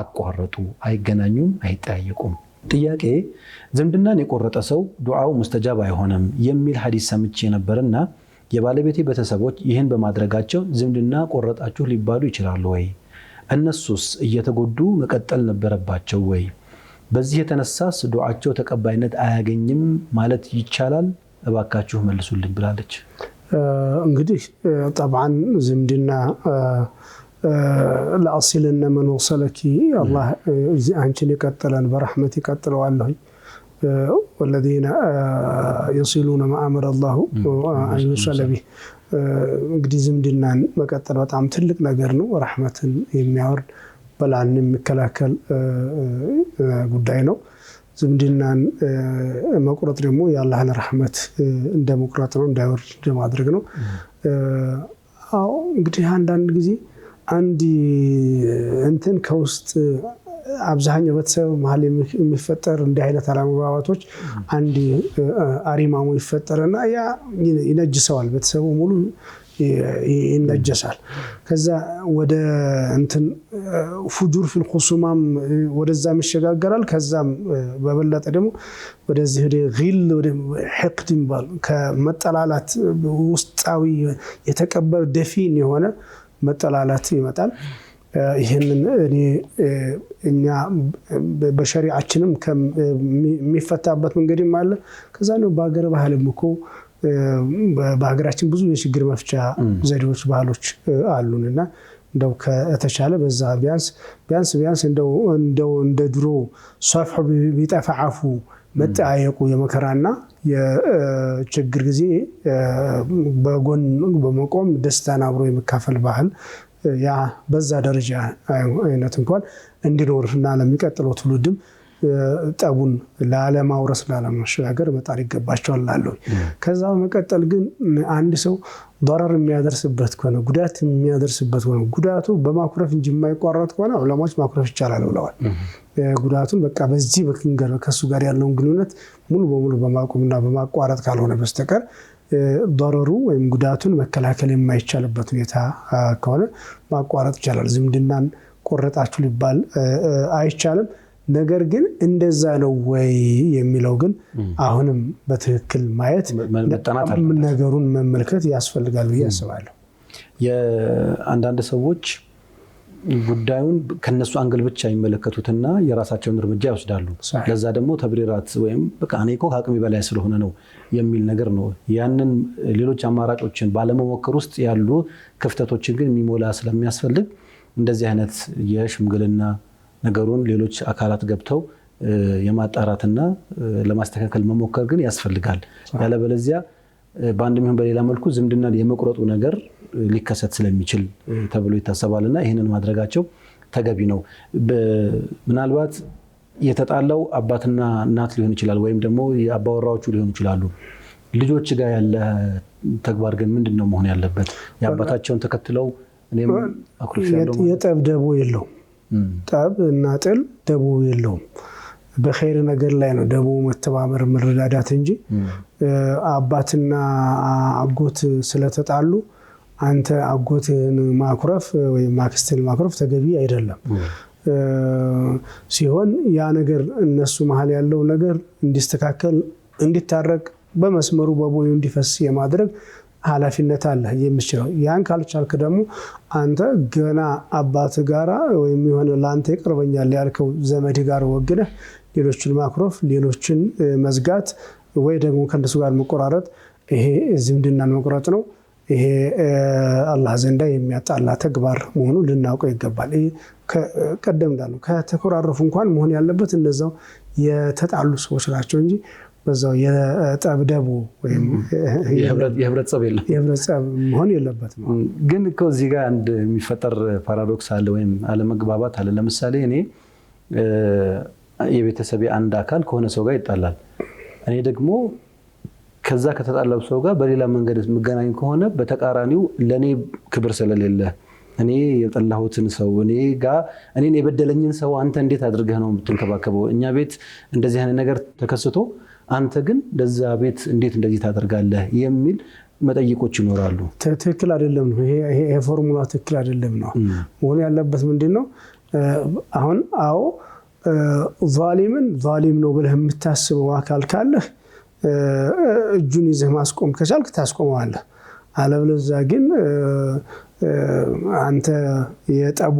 አቋረጡ አይገናኙም አይጠያየቁም ጥያቄ ዝምድናን የቆረጠ ሰው ዱዓው ሙስተጃብ አይሆንም የሚል ሐዲስ ሰምቼ ነበርና የባለቤቴ ቤተሰቦች ይህን በማድረጋቸው ዝምድና ቆረጣችሁ ሊባሉ ይችላሉ ወይ እነሱስ እየተጎዱ መቀጠል ነበረባቸው ወይ በዚህ የተነሳስ ዱዓቸው ተቀባይነት አያገኝም ማለት ይቻላል እባካችሁ መልሱልኝ ብላለች እንግዲህ طبعا ዝምድና ለአሲልና من وصلك الله አንቺን ይቀጥላል በረህመት ይቀጥለው አላህ والذين يصلون ما امر الله ان يصل به እንግዲህ ዝምድናን መቀጠል በጣም ትልቅ ነገር ነው ረህመትን የሚያወርድ በላን የሚከላከል ጉዳይ ነው ዝምድናን መቁረጥ ደግሞ የአላህን ረህመት እንደመቁረጥ ነው እንዳይወርድ ማድረግ ነው አው እንግዲህ አንዳንድ ጊዜ አንዲ እንትን ከውስጥ አብዛኛው በተሰብ መሃል የሚፈጠር እንደ አይነት አለመግባባቶች አንዲ አሪማሙ ይፈጠርና ያ ይነጅሰዋል በተሰቡ ሙሉ ይነጀሳል ከዛ ወደ እንትን ፉጁር في الخصومም ወደዛ መሸጋገራል ከዛም በበለጠ ደግሞ ወደዚህ ጊል ወደ حقد ይባል ከመጠላላት ውስጣዊ የተቀበረ ደፊን የሆነ መጠላላት ይመጣል ይሄንን እኛ በሸሪዓችንም የሚፈታበት መንገድም አለ ከዛ ነው በአገር ባህልም እኮ በሀገራችን ብዙ የችግር መፍቻ ዘዴዎች ባህሎች አሉንና እንደው ከተቻለ በዛ ቢያንስ እንደው እንደ ድሮ ሷፍሑ ቢጠፋፉ መጣየቁ የመከራና የችግር ጊዜ በጎን በመቆም ደስታን አብሮ የመካፈል ባህል ያ በዛ ደረጃ አይነት እንኳን እንዲኖርና ለሚቀጥለው ትውልድም ጠቡን ለዓለማውረስ ለዓለማሻገር መጣር ይገባቸዋል አለው ከዛ መቀጠል ግን አንድ ሰው ضرر የሚያደርስበት ከሆነ ጉዳት የሚያደርስበት ከሆነ ጉዳቱ በማኩረፍ እንጂ የማይቋረጥ ከሆነ ዑለማዎች ማኩረፍ ይቻላል ብለዋል ጉዳቱን በቃ በዚህ በክንገር ከሱ ጋር ያለውን ግንኙነት ሙሉ በሙሉ በማቆምና በማቋረጥ ካልሆነ በስተቀር ضرሩ ወይም ጉዳቱን መከላከል የማይቻልበት ሁኔታ ከሆነ ማቋረጥ ይቻላል ዝምድናን ቆረጣችሁ ሊባል አይቻልም ነገር ግን እንደዛ ነው ወይ የሚለው ግን አሁንም በትክክል ማየት ነገሩን መመልከት ያስፈልጋል ብዬ አስባለሁ የአንዳንድ ሰዎች ጉዳዩን ከነሱ አንግል ብቻ ይመለከቱትና የራሳቸውን እርምጃ ይወስዳሉ። ለዛ ደግሞ ተብሪራት ወይም በቃ እኔ እኮ ከአቅሜ በላይ ስለሆነ ነው የሚል ነገር ነው። ያንን ሌሎች አማራጮችን ባለመሞከር ውስጥ ያሉ ክፍተቶችን ግን የሚሞላ ስለሚያስፈልግ እንደዚህ አይነት የሽምግልና ነገሩን ሌሎች አካላት ገብተው የማጣራትና ለማስተካከል መሞከር ግን ያስፈልጋል። ያለበለዚያ በአንድም ይሁን በሌላ መልኩ ዝምድና የመቁረጡ ነገር ሊከሰት ስለሚችል ተብሎ ይታሰባልና ይህንን ማድረጋቸው ተገቢ ነው። ምናልባት የተጣላው አባትና እናት ሊሆን ይችላል፣ ወይም ደግሞ የአባወራዎቹ ሊሆኑ ይችላሉ። ልጆች ጋር ያለ ተግባር ግን ምንድን ነው መሆን ያለበት? የአባታቸውን ተከትለው እኔም አኩርሻለሁ የጠብ ደቦ የለውም። ጠብ እና ጥል ደቦ የለውም። በኸይር ነገር ላይ ነው ደቦ መተባበር መረዳዳት እንጂ አባትና አጎት ስለተጣሉ አንተ አጎትን ማኩረፍ ወይም አክስትን ማኩረፍ ተገቢ አይደለም። ሲሆን ያ ነገር እነሱ መሀል ያለው ነገር እንዲስተካከል እንዲታረቅ በመስመሩ በቦዩ እንዲፈስ የማድረግ ኃላፊነት አለ የምትችለው። ያን ካልቻልክ ደግሞ አንተ ገና አባት ጋራ ወይም የሆነ ላንተ ይቀርበኛል ያልከው ዘመድ ጋር ወግነህ ሌሎችን ማክሮፍ፣ ሌሎችን መዝጋት ወይ ደግሞ ከነሱ ጋር መቆራረጥ ይሄ ዝምድናን መቁረጥ ነው። ይሄ አላህ ዘንዳ የሚያጣላ ተግባር መሆኑን ልናውቀው ይገባል። ቀደም እንዳለው ከተኮራረፉ እንኳን መሆን ያለበት እነዛው የተጣሉ ሰዎች ናቸው እንጂ በዛው የጠብደቡ ወይም የህብረት ጸብ የለም። የህብረት ጸብ መሆን የለበትም። ግን እኮ እዚህ ጋር አንድ የሚፈጠር ፓራዶክስ አለ ወይም አለመግባባት አለ። ለምሳሌ እኔ የቤተሰቤ አንድ አካል ከሆነ ሰው ጋር ይጣላል። እኔ ደግሞ ከዛ ከተጣላው ሰው ጋር በሌላ መንገድ የምገናኝ ከሆነ በተቃራኒው ለኔ ክብር ስለሌለ እኔ የጠላሁትን ሰው እኔን የበደለኝን ሰው አንተ እንዴት አድርገህ ነው የምትንከባከበው? እኛ ቤት እንደዚህ አይነት ነገር ተከስቶ አንተ ግን ለዛ ቤት እንዴት እንደዚህ ታደርጋለህ የሚል መጠይቆች ይኖራሉ። ትክክል አይደለም ነው ይሄ ፎርሙላ ትክክል አይደለም ነው መሆን ያለበት። ምንድነው አሁን አዎ ዛሊም ነው ብለህ የምታስበው አካል ካለህ እጁን ይዘህ ማስቆም ከቻልክ ታስቆመዋለህ። አለበለዚያ ግን አንተ የጠቡ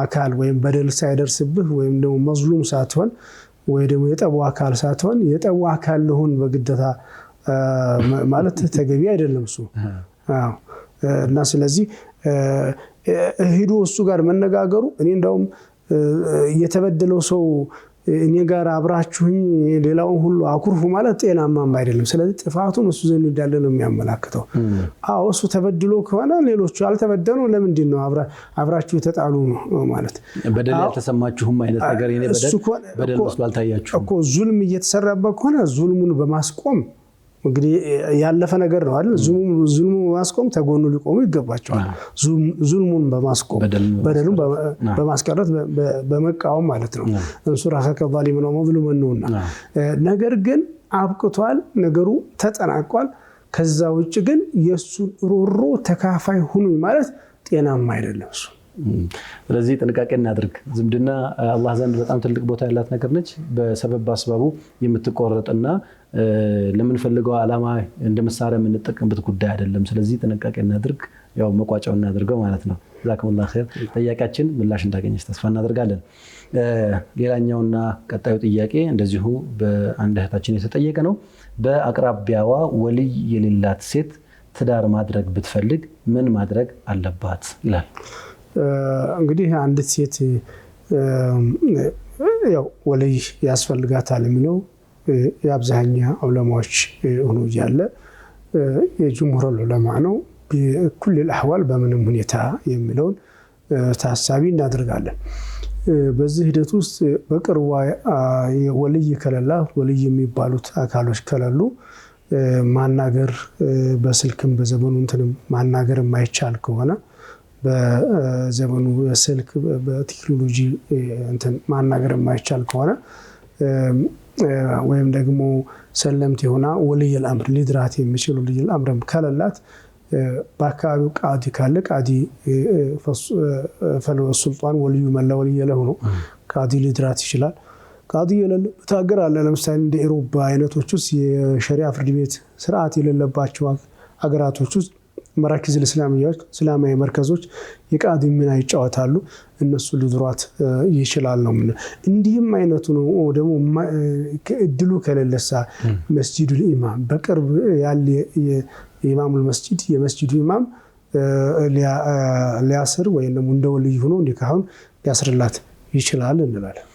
አካል ወይም በደል ሳይደርስብህ ወይም ደግሞ መዝሉም ሳትሆን ወይ ደግሞ የጠቡ አካል ሳትሆን የጠቡ አካል ለሆን በግዴታ ማለት ተገቢ አይደለም እሱ። እና ስለዚህ ሄዶ እሱ ጋር መነጋገሩ እኔ እንደውም የተበደለው ሰው እኔ ጋር አብራችሁኝ ሌላውን ሁሉ አኩርፉ ማለት ጤናማም አይደለም። ስለዚህ ጥፋቱን እሱ ዘንድ እንዳለ ነው የሚያመላክተው። አዎ እሱ ተበድሎ ከሆነ ሌሎቹ አልተበደሉ ለምንድን ነው አብራችሁ ተጣሉ ማለት? በደል ያልተሰማችሁም አይነት ነገር የኔ በደል መስሎ አልታያችሁም እኮ። ዙልም እየተሰራበት ከሆነ ዙልሙን በማስቆም እንግዲህ ያለፈ ነገር ነው አይደል? ዙልሙ በማስቆም ተጎኑ ሊቆሙ ይገባቸዋል። ዙልሙን በማስቆም በደሉን በማስቀረት በመቃወም ማለት ነው። እንሱር አኸከ ዛሊመን ወመዝሉመን ነውና። ነገር ግን አብቅቷል፣ ነገሩ ተጠናቋል። ከዛ ውጭ ግን የሱን ሮሮ ተካፋይ ሁኑ ማለት ጤናማ አይደለም እሱ። ስለዚህ ጥንቃቄ እናድርግ። ዝምድና አላህ ዘንድ በጣም ትልቅ ቦታ ያላት ነገር ነች። በሰበብ አስባቡ የምትቆረጥና ለምንፈልገው ዓላማ እንደ መሳሪያ የምንጠቀምበት ጉዳይ አይደለም። ስለዚህ ጥንቃቄ እናድርግ፣ ያው መቋጫው እናድርገው ማለት ነው። ጀዛኩሙላህ ኸይር። ጥያቄያችን ምላሽ እንዳገኘች ተስፋ እናደርጋለን። ሌላኛውና ቀጣዩ ጥያቄ እንደዚሁ በአንድ እህታችን የተጠየቀ ነው። በአቅራቢያዋ ወልይ የሌላት ሴት ትዳር ማድረግ ብትፈልግ ምን ማድረግ አለባት ይላል። እንግዲህ አንዲት ሴት ያው ወልይ ያስፈልጋታል የሚለው የአብዛኛ ዑለማዎች ሆኖ ያለ የጅምሁር ዑለማ ነው። በኩል الأحوال በምንም ሁኔታ የሚለውን ታሳቢ እናደርጋለን። በዚህ ሂደት ውስጥ በቅርቡ ወልይ ከለላ ወልይ የሚባሉት አካሎች ከለሉ ማናገር በስልክም በዘመኑ እንትንም ማናገር የማይቻል ከሆነ በዘመኑ የስልክ በቴክኖሎጂ እንትን ማናገር የማይቻል ከሆነ ወይም ደግሞ ሰለምት የሆነ ወልይ الأمر ሊድራት የሚችል ወልይ الأمر ከለላት በአካባቢው ቃዲ ካለ ቃዲ ፈለው ሱልጣን ወልዩ መላ ወልይ له ነው። ቃዲ ሊድራት ይችላል። ቃዲ የሌለበት ሀገር አለ። ለምሳሌ እንደ አውሮፓ አይነቶች ውስጥ የሸሪዓ ፍርድ ቤት ስርዓት የሌለባቸው ሀገራቶች ውስጥ መራኪዝ እስላሚያዎች እስላማዊ መርከዞች የቃዲ ሚና ይጫወታሉ። እነሱ ሊድሯት ይችላል ነው። እንዲህም አይነቱ ነው ደግሞ እድሉ ከሌለሳ መስጂዱል ኢማም በቅርብ ያለ የኢማሙል መስጂድ የመስጂዱ ኢማም ሊያስር ወይም ደግሞ እንደ ወልይ ሆኖ ኒካሁን ሊያስርላት ይችላል እንላለን።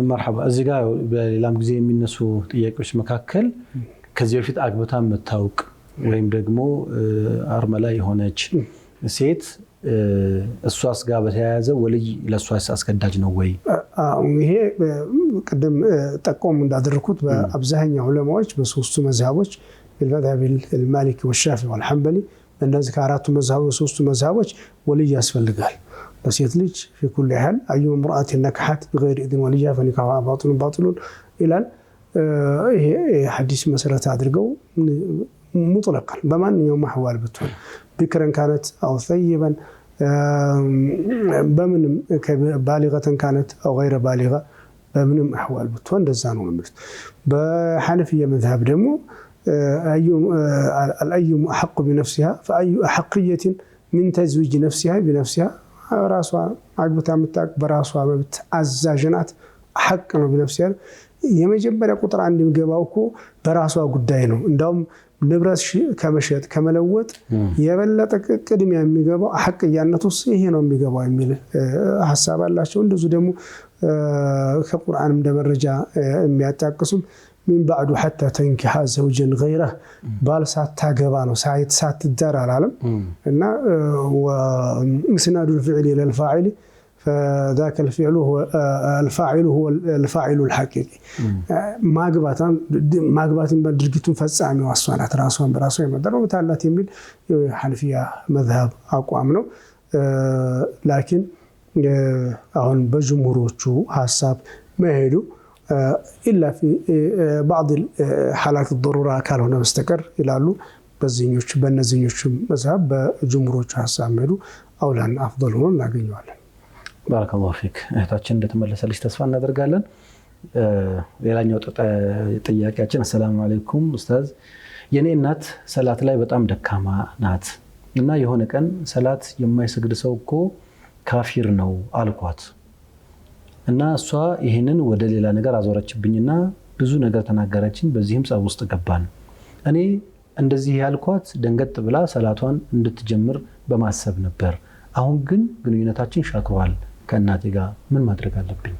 መርሐባ። እዚህ ጋር በሌላም ጊዜ የሚነሱ ጥያቄዎች መካከል ከዚህ በፊት አግብታ የምታውቅ ወይም ደግሞ አርመላ የሆነች ሴት እሷስ ጋር በተያያዘ ወልይ ለእሷስ አስገዳጅ ነው ወይ? ይሄ ቅድም ጠቆም እንዳደረኩት በአብዛኛው ዑለማዎች በሶስቱ መዝሃቦች بالمذهب المالكي والشافعي والحنبلي እነዚህ ከአራቱ መዝሃቦች ሶስቱ መዝሃቦች ወልይ ያስፈልጋል ለሴት ልጅ في كل حال اي امراه نكحت بغير اذن وليها فنكاحها باطل ይላል። ይሄ ሐዲስ መሰረት አድርገው مطلقا በማንኛውም አህዋል ብትሆን ቢክረን ካነት او ثيبا በምንም بالغه كانت او غير بالغه በምንም አህዋል ብትሆን እንደዛ ነው ማለት። በሐነፊያ መዝሃብ ደግሞ الأيم أحق بنفسها فأي أحقية من تزويج نفسها بنفسها راسها عقبتها متاك براسها مبت عزاجنات حق بنفسها የመጀመሪያ ቁጥር አንድ የሚገባው እኮ በራሷ ጉዳይ ነው። እንደውም ንብረት ከመሸጥ ከመለወጥ የበለጠ ቅድሚያ የሚገባው ሐቅያነቱስ ይሄ ነው የሚገባው የሚል ሐሳብ አላቸው። እንደዚሁ ደግሞ ከቁርአንም እንደመረጃ የሚያጣቅሱም من بعد حتى تنكح زوجا غيره بالسات تاغبا سات الدار العالم ان واسناد الفعل الى الفاعل فذاك الفعل هو الفاعل الحقيقي ማግባትን በድርጊቱን ፈጻሚው አሷናት ራሷን በራሷ የመደረው ታላት የሚል ሐነፊያ መዝሃብ አቋም ነው። ላኪን አሁን በጅምሁሮቹ ሐሳብ መሄዱ إلا في بعض الحالات الضرورة كانوا مستقر ይላሉ። በዚህኞቹ በእነዚህኞቹ መዝሃብ በጅምሁሮቹ ሐሳብ መሄዱ አውላን አፍضل ሆኖ እናገኘዋለን። ባረከላሁ ፊክ። እህታችን እንደተመለሰልሽ ተስፋ እናደርጋለን። ሌላኛው ጥያቄያችን አሰላሙ አለይኩም ኡስታዝ፣ የኔ እናት ሰላት ላይ በጣም ደካማ ናት እና የሆነ ቀን ሰላት የማይሰግድ ሰው እኮ ካፊር ነው አልኳት እና እሷ ይሄንን ወደ ሌላ ነገር አዞረችብኝና ብዙ ነገር ተናገረችኝ። በዚህም ጸብ ውስጥ ገባን። እኔ እንደዚህ ያልኳት ደንገጥ ብላ ሰላቷን እንድትጀምር በማሰብ ነበር። አሁን ግን ግንኙነታችን ሻክሯል። ከእናቴ ጋር ምን ማድረግ አለብኝ?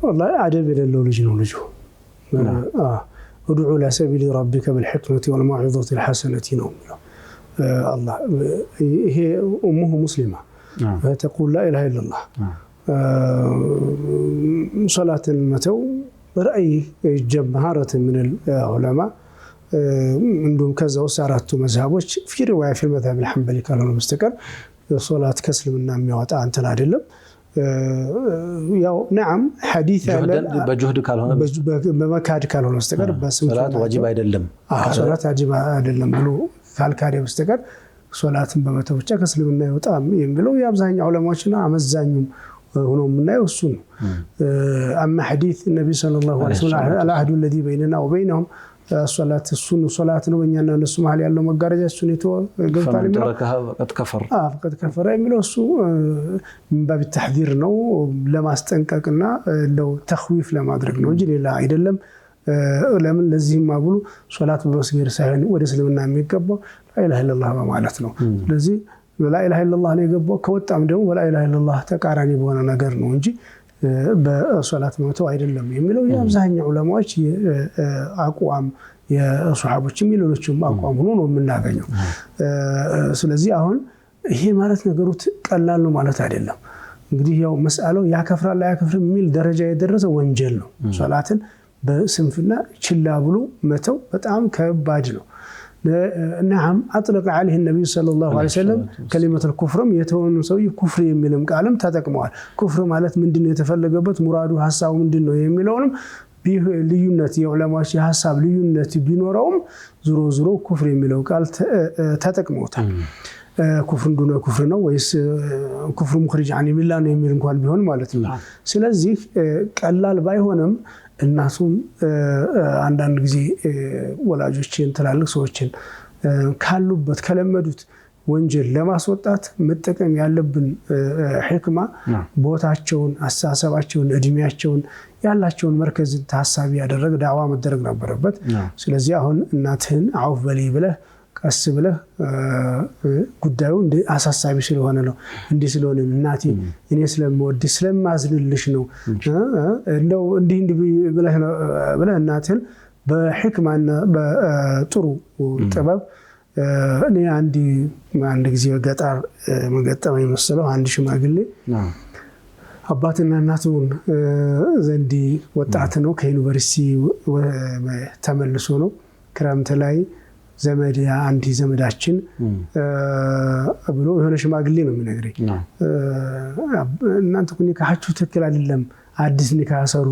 والله አደብ የሌለው ልጅ ነው ልጁ። ادعو الى سبيل ربك بالحكمه والموعظه الحسنه ነው የሚለው አላህ። ይሄ ኡሙሁ ሙስሊማ ተقول لا اله الا الله صلاة المتو برأي جمهرة من العلماء عندهم كذا وسارات مذهبوች في رواية في المذهب الحنبلي كانوا مستقر صلاة كسل من نام يوطا انت አይደለም ያው نعم حديث በጁህድ ካልሆነ በመካድ ካልሆነ መስተቀር ሰላት ዋጅብ አይደለም ሰላት ዋጅብ አይደለም ብሎ ካልካደ መስተቀር ሶላትን በመተው ብቻ ከስልምና ይወጣም የሚለው የአብዛኛው ዑለማዎችና አመዛኙም ሆኖ ምናየው እሱ ነው። አማ ሐዲስ ነብይ ሰለላሁ ዐለይሂ ወሰለም አልአህዱ الذي بيننا وبينهم ሶላት እሱን ሶላት ነው በእኛና እነሱ መሃል ያለው መጋረጃ እሱን ገብታል የሚለው ፈቀድ ከፈረ የሚለው እሱ ባብ ተሕዚር ነው ለማስጠንቀቅና ለው ተኽዊፍ ለማድረግ ነው እንጂ ሌላ አይደለም። ለምን ለዚህም አብሉ ሶላት በመስገድ ሳይሆን ወደ እስልምና የሚገባው لا اله الا الله ማለት ነው። ስለዚህ لا اله الا الله ነው የገባው። ከወጣም ደግሞ لا اله الا الله ተቃራኒ በሆነ ነገር ነው እንጂ በሶላት መተው አይደለም የሚለው የአብዛኛው ዑለማዎች አቋም የሱሐቦችም ሌሎችም አቋም ሆኖ ነው የምናገኘው። ስለዚህ አሁን ይሄ ማለት ነገሩ ቀላል ነው ማለት አይደለም። እንግዲህ ያው መስአለው ያከፍራል ያከፍርም የሚል ደረጃ የደረሰ ወንጀል ነው። ሶላትን በስንፍና ችላ ብሎ መተው በጣም ከባድ ነው። نعم أطلق عليه النبي صلى الله عليه وسلم كلمة الكفر يتون سوي كفر يميلم قالم تتقموا كفر مالت ምንድነው የተፈለገበት ሙራዱ ሐሳቡ ምንድነው የሚለውንም ልዩነት የዑለማዎች ሐሳብ ልዩነት ቢኖረውም ዙሮ ኩፍር የሚለው ቃል ተጠቅመውታል። ኩፍር እንደሆነ ኩፍር ነው ወይስ ኩፍር ሙኽሪጅ عن المله ነው የሚል እንኳን ቢሆን ማለት ነው። ስለዚህ ቀላል ባይሆንም እናቱም አንዳንድ ጊዜ ወላጆችን ትላልቅ ሰዎችን ካሉበት ከለመዱት ወንጀል ለማስወጣት መጠቀም ያለብን ሕክማ ቦታቸውን አስተሳሰባቸውን እድሜያቸውን ያላቸውን መርከዝን ታሳቢ ያደረገ ዳዋ መደረግ ነበረበት። ስለዚህ አሁን እናትህን አውፍ በልይ ብለህ ቀስ ብለህ ጉዳዩ አሳሳቢ ስለሆነ ነው እንዲህ ስለሆነ እናቴ እኔ ስለምወድሽ ስለማዝንልሽ ነው እንደው እንዲህ ብለህ እናትህን በሕክማና በጥሩ ጥበብ እኔ አንድ ጊዜ ገጠር መገጠመኝ መሰለው አንድ ሽማግሌ አባትና እናቱን ዘንዲ ወጣት ነው ከዩኒቨርሲቲ ተመልሶ ነው ክረምት ላይ ዘመድ አንዲ ዘመዳችን ብሎ የሆነ ሽማግሌ ነው የሚነግረኝ እናንተ ኒካሃችሁ ትክክል አይደለም አዲስ ኒካህ ሰሩ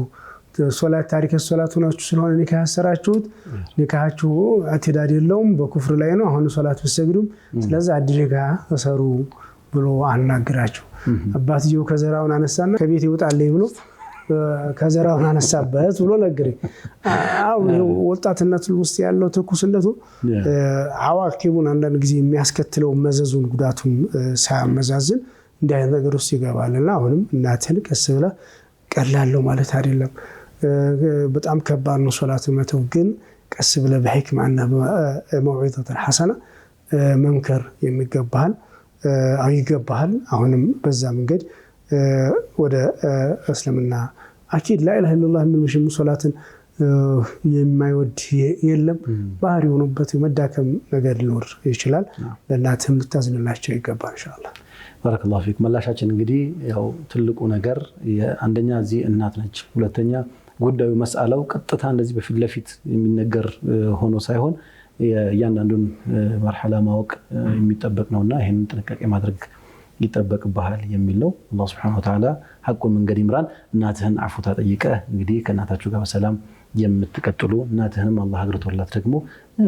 ሶላት ታሪክ ሶላቱ ናችሁ ስለሆነ ኒካህ ያሰራችሁት ኒካሃችሁ አትዳድ የለውም በኩፍር ላይ ነው አሁን ሶላት ብትሰግዱም ስለዚህ አዲስ ኒካህ ሰሩ ብሎ አናግራቸው አባትየው ከዘራውን አነሳና ከቤት ይወጣልኝ ብሎ ከዘራውን አነሳበት ብሎ ነገረኝ። ወጣትነት ውስጥ ያለው ተኩስነቱ አዋቂቡን አንዳንድ ጊዜ የሚያስከትለው መዘዙን ጉዳቱን ሳያመዛዝን እንዲህ አይነት ነገር ውስጥ ይገባልና አሁንም እናትህን ቀስ ብለህ ቀላለው ማለት አይደለም በጣም ከባድ ነው ሶላት መተው ግን ቀስ ብለህ በሕክማና በመውዒዘተ ሐሰና መምከር የሚገባሃል አይገባሃል አሁንም በዛ መንገድ ወደ እስልምና አኪድ ላኢላሃ ኢላላህ የሚል ሶላትን የማይወድ የለም ባህሪ ሆኖበት መዳከም ነገር ሊኖር ይችላል ለእናትህም ልታዝንላቸው ይገባል ኢንሻአላህ ባረከላሁ ፊክ መላሻችን እንግዲህ ያው ትልቁ ነገር አንደኛ እዚህ እናት ነች ሁለተኛ ጉዳዩ መስአላው ቀጥታ እንደዚህ በፊት ለፊት የሚነገር ሆኖ ሳይሆን ያንዳንዱን መርሐላ ማወቅ የሚጠበቅ ነውና ይሄንን ጥንቃቄ ማድረግ ይጠበቅብሃል የሚል ነው አላህ Subhanahu Wa Ta'ala ሐቁን መንገድ ይምራን እናትህን አፉታ ጠይቀህ እንግዲህ ከእናታችሁ ጋር በሰላም የምትቀጥሉ እናትህንም አላህ አግርቶላት ደግሞ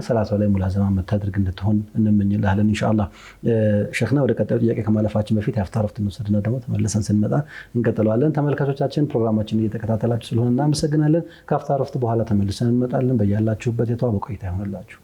ሰላቷ ላይ ሙላዘማ መታደርግ እንድትሆን እንመኝልሃለን ኢንሻአላህ ሸኽና ወደ ቀጣዩ ጥያቄ ከማለፋችን በፊት የአፍጣር ረፍት እንወስድና ደግሞ ተመልሰን ስንመጣ እንቀጥላለን ተመልካቾቻችን ፕሮግራማችንን እየተከታተላችሁ ስለሆነ እናመሰግናለን ከአፍጣር ረፍት በኋላ ተመልሰን እንመጣለን በያላችሁበት የተዋበ ቆይታ ይሁንላችሁ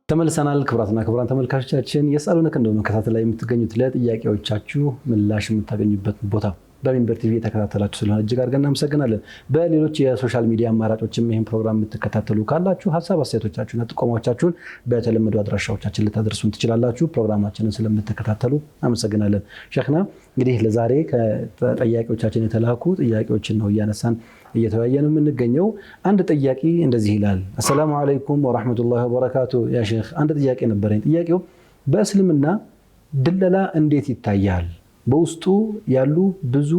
ተመልሰናል ክብራትና ክብራን ተመልካቾቻችን የሳሉነክ እንደው መከታተል ላይ የምትገኙት ለጥያቄዎቻችሁ ምላሽ የምታገኙበት ቦታ በሚንበር ቲቪ ተከታተላችሁ ስለሆነ እጅግ አድርገን እናመሰግናለን በሌሎች የሶሻል ሚዲያ አማራጮችም ይሄን ፕሮግራም የምትከታተሉ ካላችሁ ሐሳብ አስተያየቶቻችሁና ጥቆማዎቻችሁን በተለመዱ አድራሻዎቻችን ልታደርሱን ትችላላችሁ ፕሮግራማችንን ስለምትከታተሉ አመሰግናለን ሸኽና እንግዲህ ለዛሬ ከጥያቄዎቻችን የተላኩ ጥያቄዎችን ነው እያነሳን እየተወያየን የምንገኘው አንድ ጥያቄ እንደዚህ ይላል አሰላሙ አለይኩም ወራህመቱላሂ ወበረካቱ ያ ሼኽ አንድ ጥያቄ ነበረኝ ጥያቄው በእስልምና ድለላ እንዴት ይታያል በውስጡ ያሉ ብዙ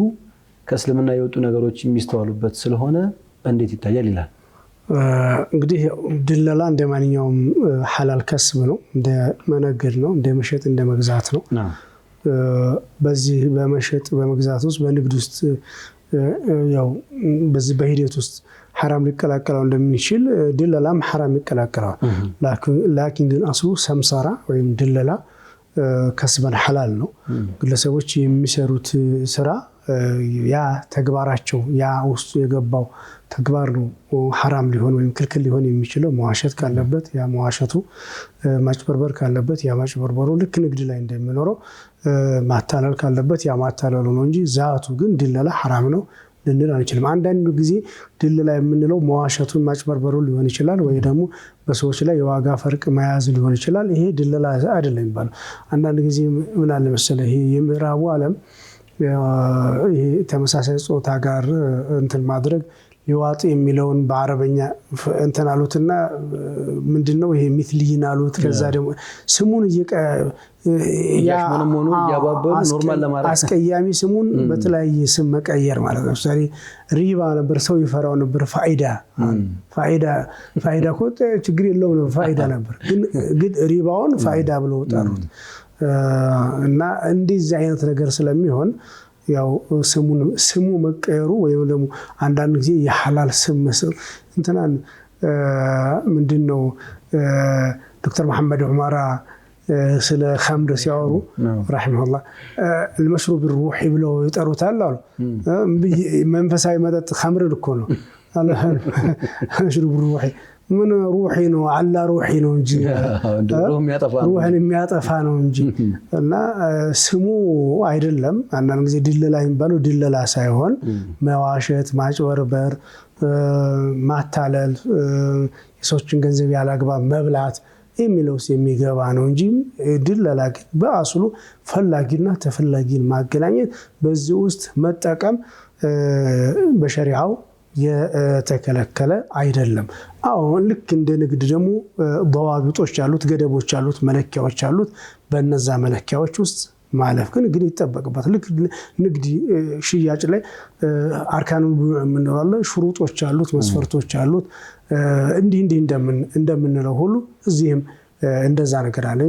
ከእስልምና የወጡ ነገሮች የሚስተዋሉበት ስለሆነ እንዴት ይታያል ይላል እንግዲህ ድለላ እንደማንኛውም ሐላል ከስብ ነው እንደ መነገድ ነው እንደ መሸጥ እንደ መግዛት ነው በዚህ በመሸጥ በመግዛት ውስጥ በንግድ ውስጥ ያው በዚህ በሂደት ውስጥ حرام ሊቀላቀለው እንደሚችል ድለላም حرام ይቀላቀላል ላኪን ግን አስሉ ሰምሳራ ወይም ድለላ ከስበን ሐላል ነው ግለሰቦች የሚሰሩት ስራ ያ ተግባራቸው ያ ውስጡ የገባው ተግባር ነው حرام ሊሆን ወይም ክልክል ሊሆን የሚችለው መዋሸት ካለበት ያ መዋሸቱ ማጭበርበር ካለበት ያ ማጭበርበሩ ልክ ንግድ ላይ እንደሚኖረው ማታለል ካለበት ያ ማታለሉ ነው እንጂ ዛቱ ግን ድለላ حرام ነው ልንል አንችልም አንዳንድ ጊዜ ድለላ የምንለው መዋሸቱን ማጭበርበሩ ሊሆን ይችላል ወይ ደግሞ በሰዎች ላይ የዋጋ ፈርቅ መያዝ ሊሆን ይችላል ይሄ ድለላ አይደለም ይባላል አንዳንድ ጊዜ ምን አለ መሰለህ ይሄ የምዕራቡ ዓለም ይሄ ተመሳሳይ ጾታ ጋር እንትን ማድረግ ሊዋጥ የሚለውን በአረበኛ እንትን አሉትና ምንድነው ይሄ ሚትሊን አሉት ከዛ ደግሞ ስሙን ያሽመነሞኑ ያባበሉ ኖርማል ለማድረግ አስቀያሚ ስሙን በተለያየ ስም መቀየር ማለት ነው ለምሳሌ ሪባ ነበር ሰው ይፈራው ነበር ፋይዳ ኮት ችግር የለውም ፋይዳ ነበር ግን ሪባውን ፋይዳ ብለው ጠሩት እና እንደዚህ አይነት ነገር ስለሚሆን ያው ስሙ መቀየሩ ወይም ደግሞ አንዳንድ ጊዜ የሐላል ስም እንትናን ምንድነው ዶክተር መሐመድ ዑመራ ስለ ኸምር ሲያወሩ ረሂመሁላህ المشروب الروحي ብለው ይጠሩታል አሉ። መንፈሳዊ መጠጥ ኸምር እኮ ነው المشروب الروحي ምን ሩሂ ነው አላ ሩሂ ነው እንጂ ሩህን የሚያጠፋ ነው እንጂ እና ስሙ አይደለም። አንዳንድ ጊዜ ድለላ የሚባለው ድለላ ሳይሆን መዋሸት፣ ማጭበርበር፣ ማታለል፣ የሰዎችን ገንዘብ ያላግባብ መብላት የሚለውስ የሚገባ ነው እንጂ ድለላ ግን በአስሉ ፈላጊና ተፈላጊን ማገናኘት በዚህ ውስጥ መጠቀም በሸሪዓው የተከለከለ አይደለም። አሁን ልክ እንደ ንግድ ደግሞ ضوابጦች አሉት፣ ገደቦች አሉት፣ መለኪያዎች አሉት። በእነዛ መለኪያዎች ውስጥ ማለፍ ግን እንግዲህ ይጠበቅበት። ልክ ንግድ ሽያጭ ላይ አርካኑል ቡዩዕ የምንለው ሽሩጦች አሉት፣ መስፈርቶች አሉት። እንዲህ እንደምንለው ሁሉ እዚህም እንደዛ ነገር አለ።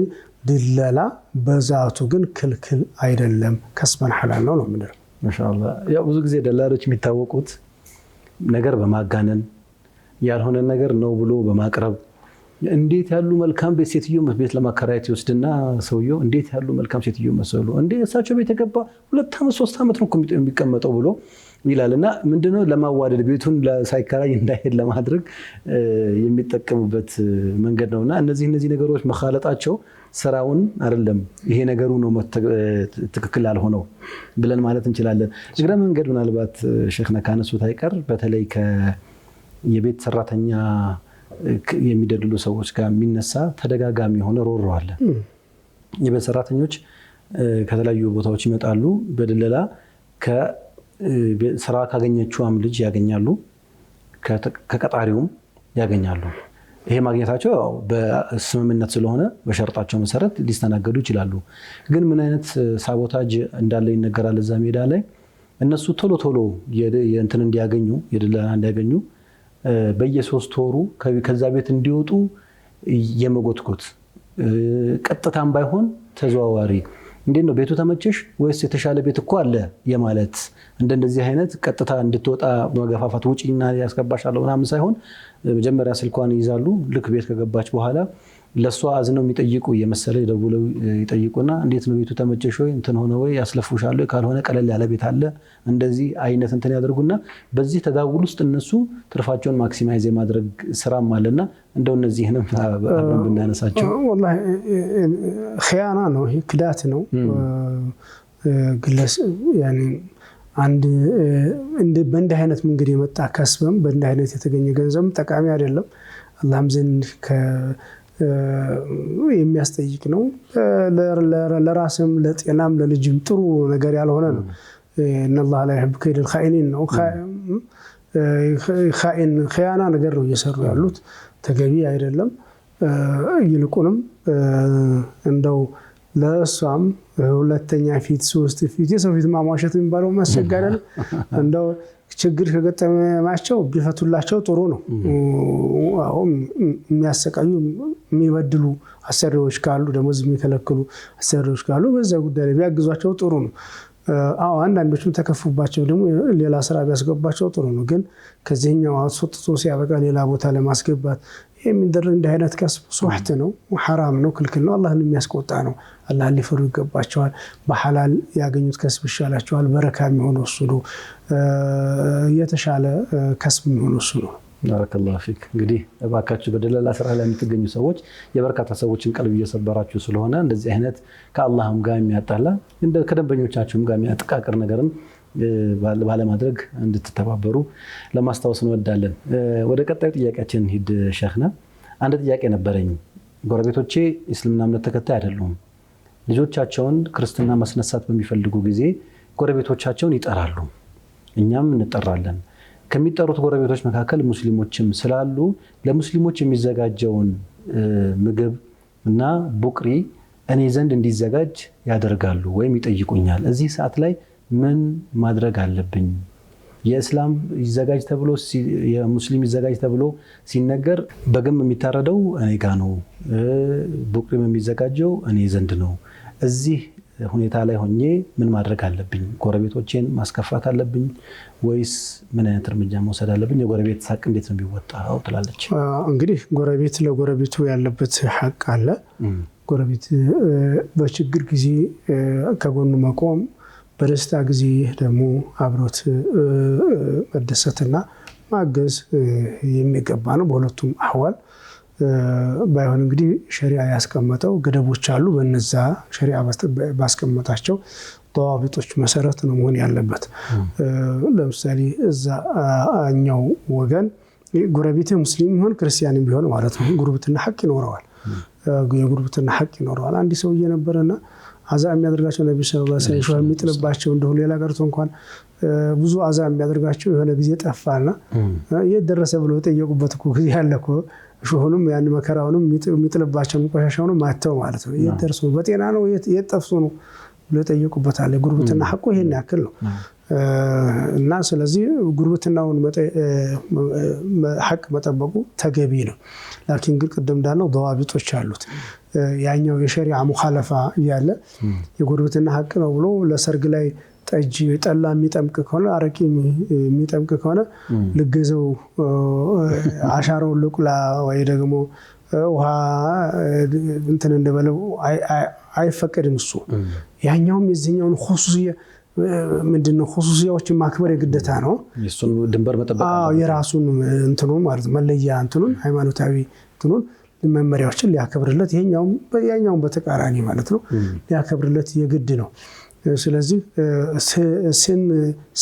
ድለላ በዛቱ ግን ክልክል አይደለም፣ ከስበን ሐላል ነው የምንለው። ማሻአላህ። ያው ብዙ ጊዜ ደላሎች የሚታወቁት ነገር በማጋነን ያልሆነ ነገር ነው ብሎ በማቅረብ እንዴት ያሉ መልካም ቤት ሴትዮ ቤት ለማከራየት ይወስድና ሰውየው እንዴት ያሉ መልካም ሴትዮ መሰሉ እንዴ እሳቸው ቤት የገባ 2 ዓመት 3 ዓመት ነው የሚቀመጠው ብሎ ይላልና ምንድነው ለማዋደድ ቤቱን ሳይከራይ እንዳይሄድ ለማድረግ የሚጠቀሙበት መንገድ ነውና እነዚህ ነገሮች መኻለጣቸው ስራውን አይደለም ይሄ ነገሩ ነው ትክክል አልሆነው ብለን ማለት እንችላለን። እግረ መንገድ ምናልባት ሼኽና ካነሱት አይቀር በተለይ የቤት ሰራተኛ የሚደልሉ ሰዎች ጋር የሚነሳ ተደጋጋሚ የሆነ ሮሮ አለ። የቤት ሰራተኞች ከተለያዩ ቦታዎች ይመጣሉ። በድለላ ከስራ ካገኘችውም ልጅ ያገኛሉ፣ ከቀጣሪውም ያገኛሉ። ይሄ ማግኘታቸው በስምምነት ስለሆነ በሸርጣቸው መሰረት ሊስተናገዱ ይችላሉ። ግን ምን አይነት ሳቦታጅ እንዳለ ይነገራል። እዛ ሜዳ ላይ እነሱ ቶሎ የእንትን እንዲያገኙ የድለላ እንዲያገኙ በየ3 ወሩ ከዛ ቤት እንዲወጡ የመጎትጎት ቀጥታም ባይሆን ተዘዋዋሪ እንዴት ነው ቤቱ ተመቸሽ ወይስ የተሻለ ቤት እኮ አለ የማለት እንደዚህ አይነት ቀጥታ እንድትወጣ መገፋፋት ውጪና ያስገባሻለሁ ምናምን ሳይሆን መጀመሪያ ስልኳን ይዛሉ። ልክ ቤት ከገባች በኋላ ለሷ አዝነው የሚጠይቁ የመሰለ ይደውለው ይጠይቁና እንዴት ነው ቤቱ ተመቸሽ ወይ እንትን ሆነ ወይ ያስለፉሻል ወይ ካልሆነ ቀለል ያለ ቤት አለ እንደዚህ አይነት እንትን ያደርጉና በዚህ ተዳውል ውስጥ እነሱ ትርፋቸውን ማክሲማይዝ የማድረግ ስራም አለና እንደው እነዚህንም ብናነሳቸው والله خيانه ነው ክዳት ነው ግለስ يعني በእንዲህ አይነት መንገድ የመጣ ከስበም በእንዲህ አይነት የተገኘ ገንዘብ ጠቃሚ አይደለም። አላህም ዘንድ የሚያስጠይቅ ነው። ለራስም ለጤናም ለልጅም ጥሩ ነገር ያልሆነ ነው። ان الله لا يحب كيد الخائنين ነው። ኸያና ነገር ነው እየሰሩ ያሉት ተገቢ አይደለም። ይልቁንም እንደው ለሷም ሁለተኛ ፊት 3 ፊት የሰው ፊት ማሟሸት የሚባለው ማስቸጋሪ ነው። እንደው ችግር ከገጠማቸው ቢፈቱላቸው ጥሩ ነው። አሁን የሚያሰቃዩ የሚበድሉ አሰሪዎች ካሉ ደሞዝ የሚከለክሉ አሰሪዎች ካሉ በዛ ጉዳይ ላይ ቢያግዟቸው ጥሩ ነው። አንዳንዶቹም ተከፉባቸው ደግሞ ሌላ ስራ ቢያስገባቸው ጥሩ ነው። ግን ከዚህኛው አስወጥቶ ሲያበቃ ሌላ ቦታ ለማስገባት የሚደረግ እንደ አይነት ከስብ ሱህት ነው፣ ሐራም ነው፣ ክልክል ነው፣ አላህን የሚያስቆጣ ነው። አላህን ሊፈሩ ይገባቸዋል። በሐላል ያገኙት ከስብ ይሻላቸዋል። በረካ የሚሆነው እሱ ነው። የተሻለ ከስብ የሚሆነው እሱ ነው። ባረከላሁ ፊክ። እንግዲህ እባካችሁ በደላላ ስራ ላይ የምትገኙ ሰዎች የበርካታ ሰዎችን ቀልብ እየሰበራችሁ ስለሆነ እንደዚህ አይነት ከአላህም ጋር የሚያጣላ ከደንበኞቻችሁም ጋር የሚያጥቃቅር ነገርን ባለማድረግ እንድትተባበሩ ለማስታወስ እንወዳለን። ወደ ቀጣዩ ጥያቄያችን ሂድ ሼኽና። አንድ ጥያቄ ነበረኝ። ጎረቤቶቼ እስልምና እምነት ተከታይ አይደሉም። ልጆቻቸውን ክርስትና ማስነሳት በሚፈልጉ ጊዜ ጎረቤቶቻቸውን ይጠራሉ፣ እኛም እንጠራለን። ከሚጠሩት ጎረቤቶች መካከል ሙስሊሞችም ስላሉ ለሙስሊሞች የሚዘጋጀውን ምግብ እና ቡቅሪ እኔ ዘንድ እንዲዘጋጅ ያደርጋሉ ወይም ይጠይቁኛል። እዚህ ሰዓት ላይ ምን ማድረግ አለብኝ? የእስላም ይዘጋጅ ተብሎ የሙስሊም ይዘጋጅ ተብሎ ሲነገር በግም የሚታረደው እኔ ጋ ነው፣ ቡቅሪም የሚዘጋጀው እኔ ዘንድ ነው። እዚህ ሁኔታ ላይ ሆኜ ምን ማድረግ አለብኝ? ጎረቤቶቼን ማስከፋት አለብኝ ወይስ ምን አይነት እርምጃ መውሰድ አለብኝ? የጎረቤት ሐቅ እንዴት ነው የሚወጣው ትላለች። እንግዲህ ጎረቤት ለጎረቤቱ ያለበት ሐቅ አለ። ጎረቤት በችግር ጊዜ ከጎኑ መቆም፣ በደስታ ጊዜ ደግሞ አብሮት መደሰትና ማገዝ የሚገባ ነው በሁለቱም አህዋል። ባይሆን እንግዲህ ሸሪዓ ያስቀመጠው ገደቦች አሉ። በነዛ ሸሪዓ ባስቀመጣቸው ضوابጦች መሰረት ነው መሆን ያለበት። ለምሳሌ እዛኛው ወገን ጎረቤት ሙስሊም ይሁን ክርስቲያን ቢሆን ማለት ነው ጉርብትና ሐቅ ይኖረዋል። የጉርብትና ሐቅ ይኖረዋል። አንድ ሰው እየነበረና አዛ የሚያደርጋቸው ነብዩ ሰለላሁ ዐለይሂ ወሰለም ሾህ የሚጥልባቸው እንደው ሌላ ቀርቶ እንኳን ብዙ አዛ የሚያደርጋቸው የሆነ ጊዜ ጠፋና የደረሰ ብሎ ጠየቁበት እኮ ጊዜ ያለኮ ሾሁንም ያን መከራውንም የሚጥልባቸው ቆሻሻውንም ማተው ማለት ነው። የደርሱ በጤና ነው የጠፍሱ ነው ብሎ ጠየቁበታል። ጉርብትና ሐቁ ይሄን ያክል ነው። እና ስለዚህ ጉርብትናውን ሐቅ መጠበቁ ተገቢ ነው። ላኪን ግን ቀደም እንዳልነው ضوابጦች አሉት። ያኛው የሸሪዓ ሙኻለፋ ያለ የጉርብትና ሐቅ ነው ብሎ ለሰርግ ላይ ጠጅ ጠላ የሚጠምቅ ከሆነ አረቂ የሚጠምቅ ከሆነ ልገዘው አሻራው ልቁላ ወይ ደግሞ ውሃ እንትን እንደበለው አይፈቀድም። እሱ ያኛውም የዚህኛውን ኹሱሲያ ምንድነው ኹሱሲያዎችን ማክበር የግዴታ ነው። የሱን ድንበር መጠበቅ የራሱን እንትኑ ማለት መለያ እንትኑን ሃይማኖታዊ እንትኑን መመሪያዎችን ሊያከብርለት ያኛውም በተቃራኒ ማለት ነው ሊያከብርለት የግድ ነው። ስለዚህ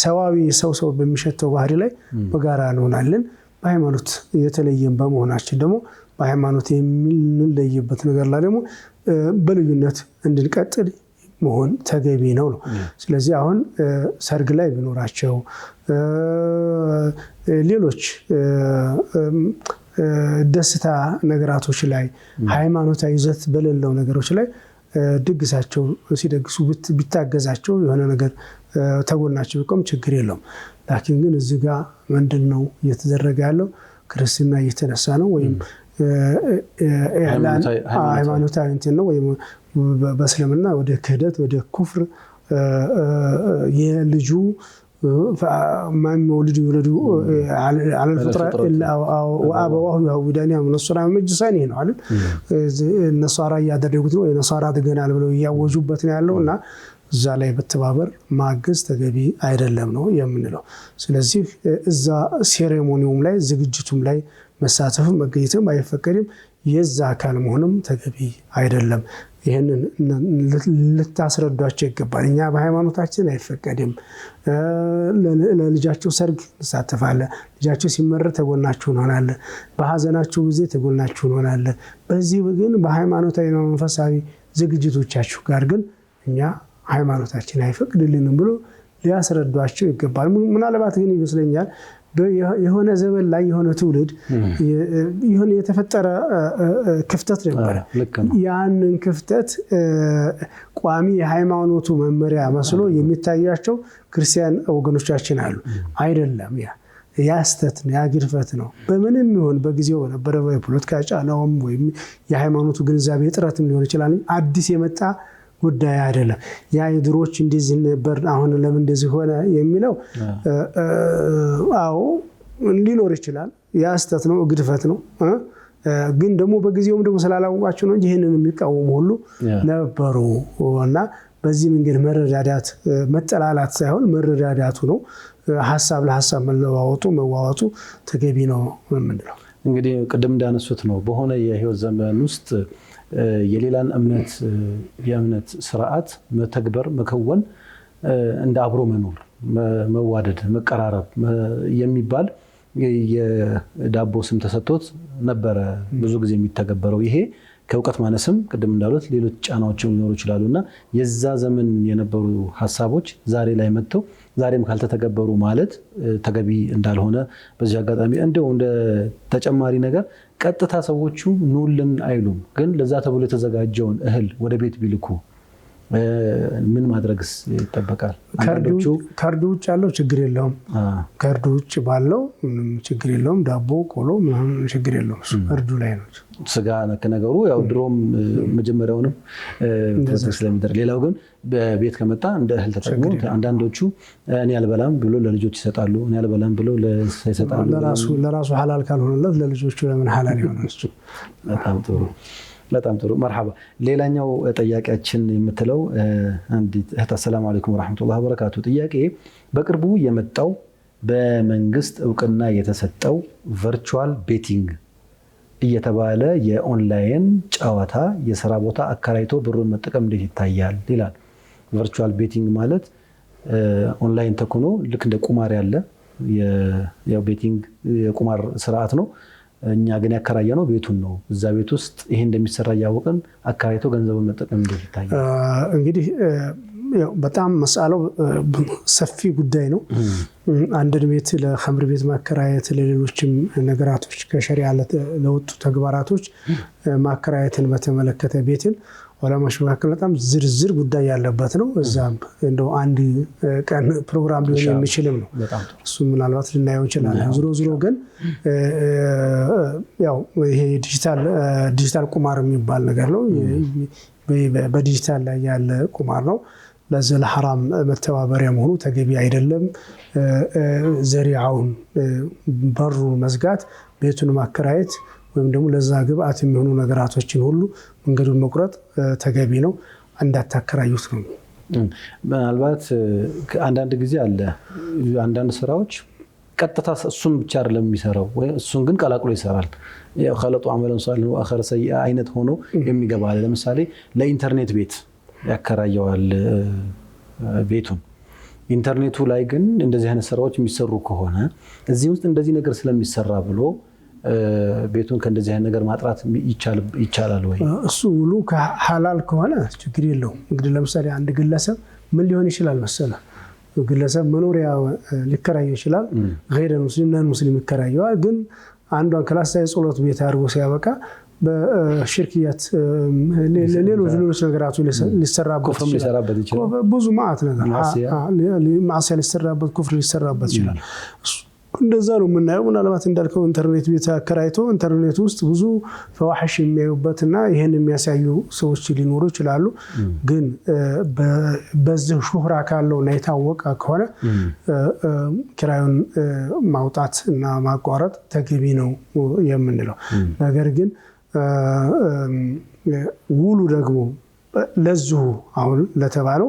ሰዋዊ ሰው በሚሸተው ባህሪ ላይ በጋራ እንሆናለን። በሃይማኖት የተለየን በመሆናችን ደግሞ በሃይማኖት የምንለይበት ነገር ላይ ደግሞ በልዩነት እንድንቀጥል መሆን ተገቢ ነው። ስለዚህ አሁን ሰርግ ላይ ቢኖራቸው ሌሎች ደስታ ነገራቶች ላይ ሃይማኖታዊ ይዘት በሌለው ነገሮች ላይ ድግሳቸው ሲደግሱ ቢታገዛቸው የሆነ ነገር ተጎናቸው ቢቆም ችግር የለውም። ላኪን ግን እዚህ ጋር ምንድነው እየተደረገ ያለው? ክርስትና እየተነሳ ነው ወይም ሃይማኖታዊ እንትን ነው ወይም በእስልምና ወደ ክህደት ወደ ኩፍር የልጁ ማን መውሊድ ይወለዱ على الفطره الا وابواه يهودان ونصارى مجسان ነው አይደል? ነሳራ ያደረጉት ነው የነሳራ ተገናል ብለው ያወጁበት ነው ያለውና እዛ ላይ በተባበር ማገዝ ተገቢ አይደለም ነው የምንለው። ስለዚህ እዛ ሴሬሞኒውም ላይ ዝግጅቱም ላይ መሳተፍም መገኘትም አይፈቀድም። የዛ አካል መሆንም ተገቢ አይደለም። ይሄንን ልታስረዷቸው ይገባል። እኛ በሃይማኖታችን አይፈቀድም። ለልጃቸው ሰርግ እንሳተፋለን፣ ልጃቸው ሲመረጥ ተጎናችሁ እንሆናለን፣ በሐዘናችሁ ጊዜ ተጎናችሁ እንሆናለን። በዚህ ግን በሃይማኖታዊ መንፈሳዊ ዝግጅቶቻችሁ ጋር ግን እኛ ሃይማኖታችን አይፈቅድልንም ብሎ ሊያስረዷቸው ይገባል። ምናልባት ግን ይመስለኛል የሆነ ዘመን ላይ የሆነ ትውልድ የሆነ የተፈጠረ ክፍተት ነበር። ያንን ክፍተት ቋሚ የሃይማኖቱ መመሪያ መስሎ የሚታያቸው ክርስቲያን ወገኖቻችን አሉ። አይደለም፣ ያ ስተት ነው፣ ያ ግድፈት ነው። በምንም ይሁን በጊዜው ነበር በፖለቲካ ጫናውም ወይም የሃይማኖቱ ግንዛቤ እጥረትም ሊሆን ይችላል። አዲስ የመጣ ጉዳይ አይደለም። ያ የድሮች እንደዚህ ነበር አሁን ለምን እንደዚህ ሆነ የሚለው አዎ ሊኖር ይችላል። ያ ስተት ነው፣ ግድፈት ነው። ግን ደግሞ በጊዜውም ደግሞ ስላላወቃቸው ነው እንጂ ይሄንን የሚቃወሙ ሁሉ ነበሩ እና በዚህ መንገድ መረዳዳት መጠላላት ሳይሆን መረዳዳቱ ነው። ሐሳብ ለሐሳብ መዋዋጡ ተገቢ ነው የምንለው። እንግዲህ ቅድም እንዳነሱት ነው በሆነ የህይወት ዘመን ውስጥ የሌላን የእምነት ስርዓት መተግበር መከወን እንደ አብሮ መኖር መዋደድ መቀራረብ የሚባል የዳቦ ስም ተሰጥቶት ነበረ ብዙ ጊዜ የሚተገበረው። ይሄ ከእውቀት ማነስም ቅድም እንዳሉት ሌሎች ጫናዎችም ሊኖሩ ይችላሉና የዛ ዘመን የነበሩ ሐሳቦች ዛሬ ላይ መጥተው ዛሬም ካልተተገበሩ ማለት ተገቢ እንዳልሆነ በዚህ አጋጣሚ እንደው እንደ ተጨማሪ ነገር ቀጥታ ሰዎቹ ኑልን አይሉም። ግን ለዛ ተብሎ የተዘጋጀውን እህል ወደ ቤት ቢልኩ ምን ማድረግስ ይጠበቃል? ካርዱ ውጭ ያለው ችግር የለውም። ካርዱ ውጭ ባለው ምንም ችግር የለውም። ዳቦ ቆሎ ምናምን ችግር የለውም። ካርዱ ላይ ነው። ስጋ ነክ ነገሩ ያው ድሮም መጀመሪያውንም ስለሚደረግ፣ ሌላው ግን በቤት ከመጣ እንደ እህል ተጠቅሞ አንዳንዶቹ እኔ አልበላም ብሎ ለልጆች ይሰጣሉ። እኔ አልበላም ብሎ ይሰጣሉ። ለራሱ ሐላል ካልሆነለት ለልጆቹ ለምን ሐላል ይሆናል? በጣም ጥሩ። በጣም ጥሩ መርሐባ። ሌላኛው ጥያቄያችን የምትለው አንዲት እህት አሰላሙ አለይኩም ወራህመቱላሂ ወበረካቱ። ጥያቄ በቅርቡ የመጣው በመንግስት እውቅና የተሰጠው ቨርቹዋል ቤቲንግ እየተባለ የኦንላይን ጨዋታ የስራ ቦታ አከራይቶ ብሩን መጠቀም እንዴት ይታያል ይላል። ቨርቹዋል ቤቲንግ ማለት ኦንላይን ተኮኖ ልክ እንደ ቁማር ያለ የቤቲንግ የቁማር ስርዓት ነው። እኛ ግን ያከራየነው ቤቱን ነው። እዛ ቤት ውስጥ ይሄ እንደሚሰራ እያወቅን አከራይቶ ገንዘቡን መጠቀም እንዴት ይታያል? እንግዲህ በጣም መስአለው ሰፊ ጉዳይ ነው። አንድን ቤት ለኸምር ቤት ማከራየት፣ ለሌሎችም ነገራቶች ከሸሪዓ ለወጡ ተግባራቶች ማከራየትን በተመለከተ ቤትን ዑለማዎች መካከል በጣም ዝርዝር ጉዳይ ያለበት ነው። እዛም እንደው አንድ ቀን ፕሮግራም ሊሆን የሚችልም ነው። እሱ ምናልባት ልናየው እንችላለን። ዞሮ ግን ያው ይሄ ዲጂታል ቁማር የሚባል ነገር ነው። በዲጂታል ላይ ያለ ቁማር ነው። ለዚህ ለሐራም መተባበሪያ መሆኑ ተገቢ አይደለም። ዘሪዓውን በሩን መዝጋት፣ ቤቱን ማከራየት ወይም ደግሞ ለዛ ግብአት የሚሆኑ ነገራቶችን ሁሉ መንገዱን መቁረጥ ተገቢ ነው። እንዳታከራዩት ነው። ምናልባት አንዳንድ ጊዜ አለ አንዳንድ ስራዎች ቀጥታ እሱን ብቻ አይደለም የሚሰራው፣ ወይ እሱን ግን ቀላቅሎ ይሰራል። خلطوا عملا صالحا واخر سيئ አይነት ሆኖ የሚገባ አለ። ለምሳሌ ለኢንተርኔት ቤት ያከራየዋል ቤቱን። ኢንተርኔቱ ላይ ግን እንደዚህ አይነት ስራዎች የሚሰሩ ከሆነ እዚህ ውስጥ እንደዚህ ነገር ስለሚሰራ ብሎ ቤቱን ከእንደዚህ አይነት ነገር ማጥራት ይቻላል ወይ? እሱ ሁሉ ከሐላል ከሆነ ችግር የለውም። እንግዲህ ለምሳሌ አንድ ግለሰብ ምን ሊሆን ይችላል መሰለህ? ግለሰብ መኖሪያ ሊከራይ ይችላል። غير ሙስሊም ነን ሙስሊም ይከራየዋል። ግን አንዷን ክላስ ጸሎት ቤት አድርጎ ሲያበቃ በሽርክያት ሌሎች ነገራቱ ሊሰራበት ይችላል። ብዙ ማዕት ነገር ማዕሲያ ሊሰራበት፣ ኩፍር ሊሰራበት ይችላል። እንደዛ ነው የምናየው። ምናልባት እንዳልከው ኢንተርኔት ቤት አከራይቶ ኢንተርኔት ውስጥ ብዙ ፈዋሕሽ የሚያዩበትና ይህን የሚያሳዩ ሰዎች ሊኖሩ ይችላሉ። ግን በዚህ ሹህራ ካለውና የታወቀ ከሆነ ኪራዩን ማውጣት እና ማቋረጥ ተገቢ ነው የምንለው። ነገር ግን ውሉ ደግሞ ለዚሁ አሁን ለተባለው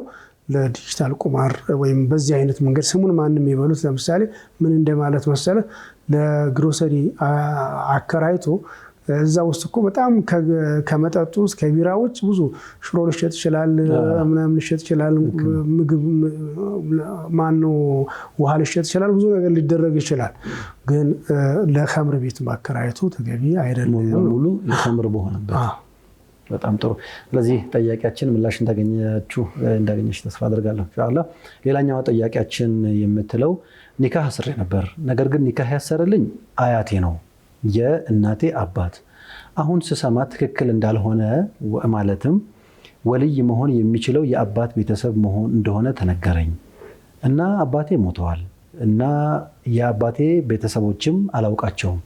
ለዲጂታል ቁማር ወይም በዚህ አይነት መንገድ ስሙን ማንም ይበሉት፣ ለምሳሌ ምን እንደማለት መሰለ ለግሮሰሪ አከራይቶ እዛ ውስጥ እኮ በጣም ከመጠጡ እስከ ቢራ ውጭ ብዙ ሽሮ ሊሸጥ ይችላል፣ ምናምን ሊሸጥ ይችላል፣ ምግብ ውሃ ሊሸጥ ይችላል፣ ብዙ ነገር ሊደረግ ይችላል። ግን ለኸምር ቤት ማከራየቱ ተገቢ አይደለም። ሙሉ የኸምር በሆነበት በጣም ጥሩ። ስለዚህ ጥያቄያችን ምላሽ እንዳገኘሽ ተስፋ አደርጋለሁ ኢንሻአላህ። ሌላኛው ጥያቄያችን የምትለው ኒካህ አስሬ ነበር፣ ነገር ግን ኒካህ ያሰረልኝ አያቴ ነው፣ የእናቴ አባት። አሁን ስሰማ ትክክል እንዳልሆነ ማለትም ወልይ መሆን የሚችለው የአባት ቤተሰብ መሆን እንደሆነ ተነገረኝ እና አባቴ ሞተዋል እና የአባቴ ቤተሰቦችም አላውቃቸውም።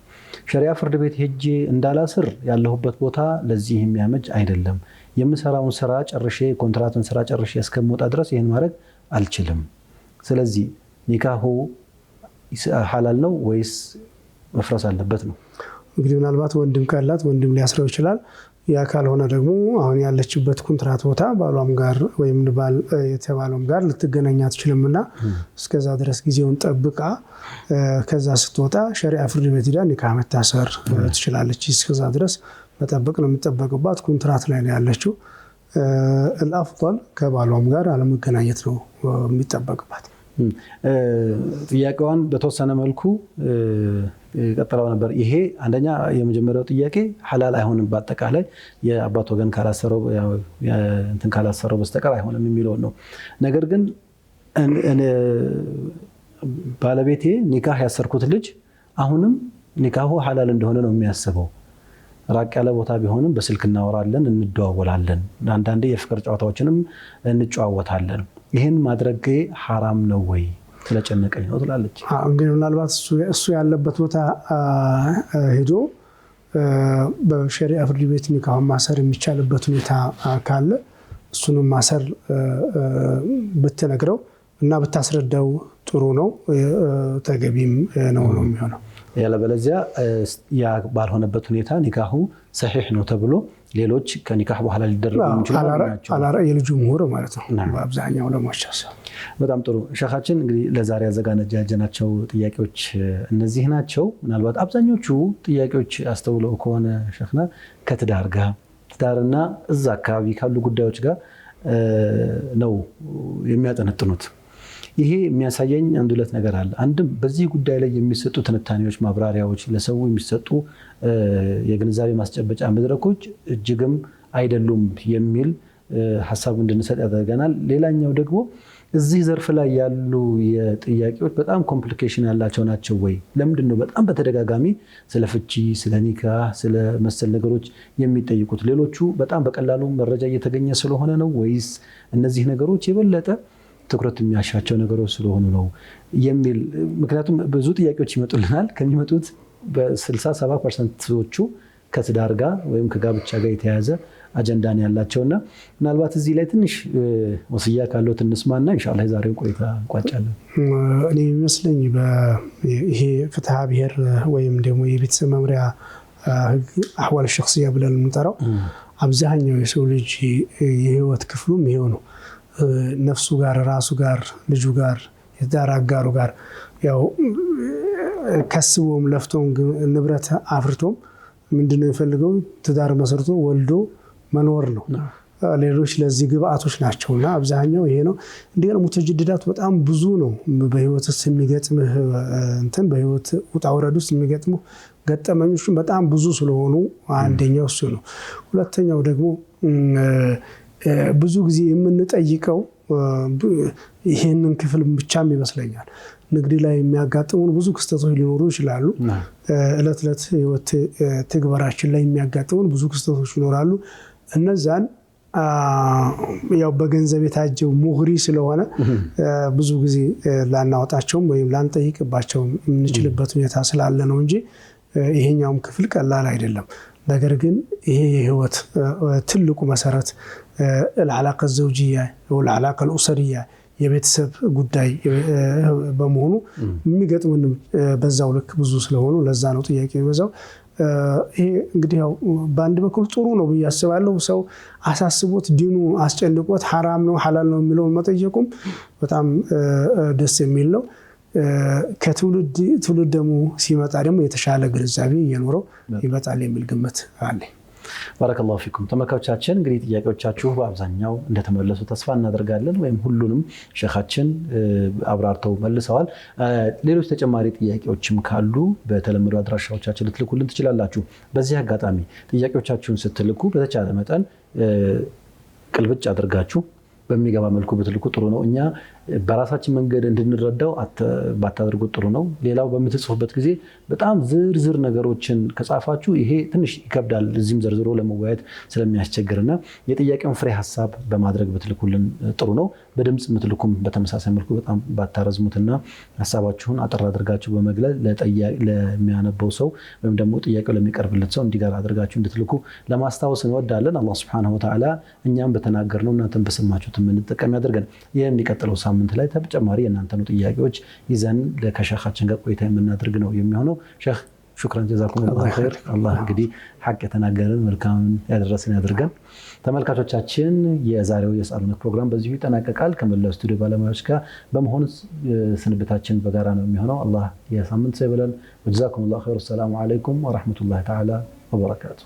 ሸሪዓ ፍርድ ቤት ሄጄ እንዳላስር ያለሁበት ቦታ ለዚህ የሚያመች አይደለም። የምሰራውን ስራ ጨርሼ ኮንትራትን ስራ ጨርሼ እስከምወጣ ድረስ ይህን ማድረግ አልችልም። ስለዚህ ኒካሁ ሐላል ነው ወይስ መፍረስ አለበት ነው? እንግዲህ ምናልባት ወንድም ካላት ወንድም ሊያስረው ይችላል። ያ ካልሆነ ደግሞ አሁን ያለችበት ኮንትራት ቦታ ባሏም ጋር ወይም ባል የተባለውም ጋር ልትገናኝ አትችልምና እስከዛ ድረስ ጊዜውን ጠብቃ ከዛ ስትወጣ ሸሪዓ ፍርድ ቤት ሄዳ ኒካህ መታሰር ትችላለች። እስከዛ ድረስ መጠበቅ ነው የሚጠበቅባት። ኮንትራት ላይ ነው ያለችው። الافضل ከባሏም ጋር አለመገናኘት ነው የሚጠበቅባት። ጥያቄዋን በተወሰነ መልኩ ቀጥላው ነበር። ይሄ አንደኛ የመጀመሪያው ጥያቄ ሐላል አይሆንም በአጠቃላይ የአባት ወገን ካላሰረው በስተቀር አይሆንም የሚለው ነው። ነገር ግን ባለቤቴ ኒካህ ያሰርኩት ልጅ አሁንም ኒካሁ ሐላል እንደሆነ ነው የሚያስበው። ራቅ ያለ ቦታ ቢሆንም በስልክ እናወራለን፣ እንደዋወላለን፣ አንዳንዴ የፍቅር ጨዋታዎችንም እንጨዋወታለን። ይህን ማድረግ ሐራም ነው ወይ ስለጨነቀኝ ነው ትላለች። እንግዲህ ምናልባት እሱ ያለበት ቦታ ሄዶ በሸሪዓ ፍርድ ቤት ኒካሁን ማሰር የሚቻልበት ሁኔታ ካለ እሱንም ማሰር ብትነግረው እና ብታስረዳው ጥሩ ነው፣ ተገቢም ነው የሚሆነው። ያለበለዚያ ያ ባልሆነበት ሁኔታ ኒካሁ ሰሒሕ ነው ተብሎ ሌሎች ከኒካህ በኋላ ሊደረጉ ናቸው። አላራእይ የልጅምሁር ማለት ነው በአብዛኛው ዑለማዎች ሐሳብ። በጣም ጥሩ ሸኻችን፣ እንግዲህ ለዛሬ ያዘጋጀናቸው ጥያቄዎች እነዚህ ናቸው። ምናልባት አብዛኞቹ ጥያቄዎች አስተውለው ከሆነ ሸኽና ከትዳር ጋር ትዳርና እዛ አካባቢ ካሉ ጉዳዮች ጋር ነው የሚያጠነጥኑት። ይሄ የሚያሳየኝ አንድ ሁለት ነገር አለ። አንድም በዚህ ጉዳይ ላይ የሚሰጡ ትንታኔዎች፣ ማብራሪያዎች፣ ለሰው የሚሰጡ የግንዛቤ ማስጨበጫ መድረኮች እጅግም አይደሉም የሚል ሀሳብ እንድንሰጥ ያደርገናል። ሌላኛው ደግሞ እዚህ ዘርፍ ላይ ያሉ የጥያቄዎች በጣም ኮምፕሊኬሽን ያላቸው ናቸው ወይ? ለምንድን ነው በጣም በተደጋጋሚ ስለ ፍቺ፣ ስለ ኒካህ፣ ስለ መሰል ነገሮች የሚጠይቁት? ሌሎቹ በጣም በቀላሉ መረጃ እየተገኘ ስለሆነ ነው ወይስ እነዚህ ነገሮች የበለጠ ትኩረት የሚያሻቸው ነገሮች ስለሆኑ ነው የሚል። ምክንያቱም ብዙ ጥያቄዎች ይመጡልናል። ከሚመጡት በ60-70%ዎቹ ከትዳር ጋር ወይም ከጋብቻ ጋር የተያያዘ አጀንዳ ነው ያላቸውና ምናልባት እዚህ ላይ ትንሽ ወስያ ካለው እንስማና ኢንሻአላህ የዛሬውን ቆይታ እንቋጫለን። እኔ የሚመስለኝ ይሄ ፍትሐ ብሔር ወይም ደግሞ የቤተሰብ መምሪያ ህግ አህዋል ሸክስያ ብለን የምንጠራው አብዛኛው የሰው ልጅ የህይወት ክፍሉም ይሄው ነው። ነፍሱ ጋር፣ ራሱ ጋር፣ ልጁ ጋር፣ የትዳር አጋሩ ጋር ያው ከስቦም ለፍቶም ንብረት አፍርቶም ምንድነው የሚፈልገው? ትዳር መስርቶ ወልዶ መኖር ነው። ሌሎች ለዚህ ግብአቶች ናቸውና አብዛኛው ይሄ ነው። እንደገና ሙተጀድዳት በጣም ብዙ ነው። በህይወት ውስጥ የሚገጥምህ በህይወት ውጣ ውረድ ውስጥ የሚገጥሙ ገጠመኞች በጣም ብዙ ስለሆኑ አንደኛው እሱ ነው። ሁለተኛው ደግሞ ብዙ ጊዜ የምንጠይቀው ይሄንን ክፍል ብቻም ይመስለኛል። ንግድ ላይ የሚያጋጥሙን ብዙ ክስተቶች ሊኖሩ ይችላሉ። እለት እለት ህይወት ትግበራችን ላይ የሚያጋጥሙን ብዙ ክስተቶች ይኖራሉ። እነዛን ያው በገንዘብ የታጀው ሙግሪ ስለሆነ ብዙ ጊዜ ላናወጣቸውም ወይም ላንጠይቅባቸው የምንችልበት ሁኔታ ስላለ ነው እንጂ ይሄኛውም ክፍል ቀላል አይደለም። ነገር ግን ይሄ የህይወት ትልቁ መሰረት العلاقة الزوجية والعلاقة الأسرية የቤተሰብ ጉዳይ በመሆኑ የሚገጥሙን በዛው ልክ ብዙ ስለሆኑ ለዛ ነው ጥያቄ በዛው። ይሄ እንግዲህ ያው በአንድ በኩል ጥሩ ነው ብዬ አስባለሁ። ሰው አሳስቦት ዲኑ አስጨንቆት ሐራም ነው ሐላል ነው የሚለውን መጠየቁም በጣም ደስ የሚል ነው። ከትውልድ ደግሞ ሲመጣ ደግሞ የተሻለ ግንዛቤ እየኖረው ይመጣል የሚል ግምት አለኝ። ባረከላሁ ፊኩም። ተመልካቾቻችን እንግዲህ ጥያቄዎቻችሁ በአብዛኛው እንደተመለሱ ተስፋ እናደርጋለን፣ ወይም ሁሉንም ሸኻችን አብራርተው መልሰዋል። ሌሎች ተጨማሪ ጥያቄዎችም ካሉ በተለመዱ አድራሻዎቻችን ልትልኩልን ትችላላችሁ። በዚህ አጋጣሚ ጥያቄዎቻችሁን ስትልኩ በተቻለ መጠን ቅልብጭ አድርጋችሁ በሚገባ መልኩ ብትልኩ ጥሩ ነው። እኛ በራሳችን መንገድ እንድንረዳው ባታደርጉት ጥሩ ነው። ሌላው በምትጽፉበት ጊዜ በጣም ዝርዝር ነገሮችን ከጻፋችሁ ይሄ ትንሽ ይከብዳል፣ እዚህም ዘርዝሮ ለመወያየት ስለሚያስቸግርና የጥያቄውን ፍሬ ሀሳብ በማድረግ ብትልኩልን ጥሩ ነው። በድምፅ ምትልኩም በተመሳሳይ መልኩ በጣም ባታረዝሙትና ሀሳባችሁን አጠር አድርጋችሁ በመግለጽ ለሚያነበው ሰው ወይም ደግሞ ጥያቄው ለሚቀርብለት ሰው እንዲጋር አድርጋችሁ እንድትልኩ ለማስታወስ እንወዳለን። አላህ ሱብሓነሁ ወተዓላ እኛም በተናገርነው እናንተም በሰማችሁት የምንጠቀም ያድርገን። የሚቀጥለው ሳምንት ላይ ተጨማሪ የእናንተኑ ጥያቄዎች ይዘን ከሸኻችን ጋር ቆይታ የምናደርግ ነው የሚሆነው። ሸኽ ሹክራን ጀዛኩሙላሁ ኸይር። አላህ እንግዲህ ሐቅ የተናገረን መልካም ያደረሰን ያድርገን። ተመልካቾቻችን የዛሬው የሰአሉን ፕሮግራም በዚሁ ይጠናቀቃል። ከመላው ስቱዲዮ ባለሙያዎች ጋር በመሆን ስንብታችን በጋራ ነው የሚሆነው። አላህ የሳምንት ሰው ይበለን። ጀዛኩሙላሁ ኸይር። ሰላሙ አለይኩም ወራህመቱላሂ ተዓላ ወበረካቱ።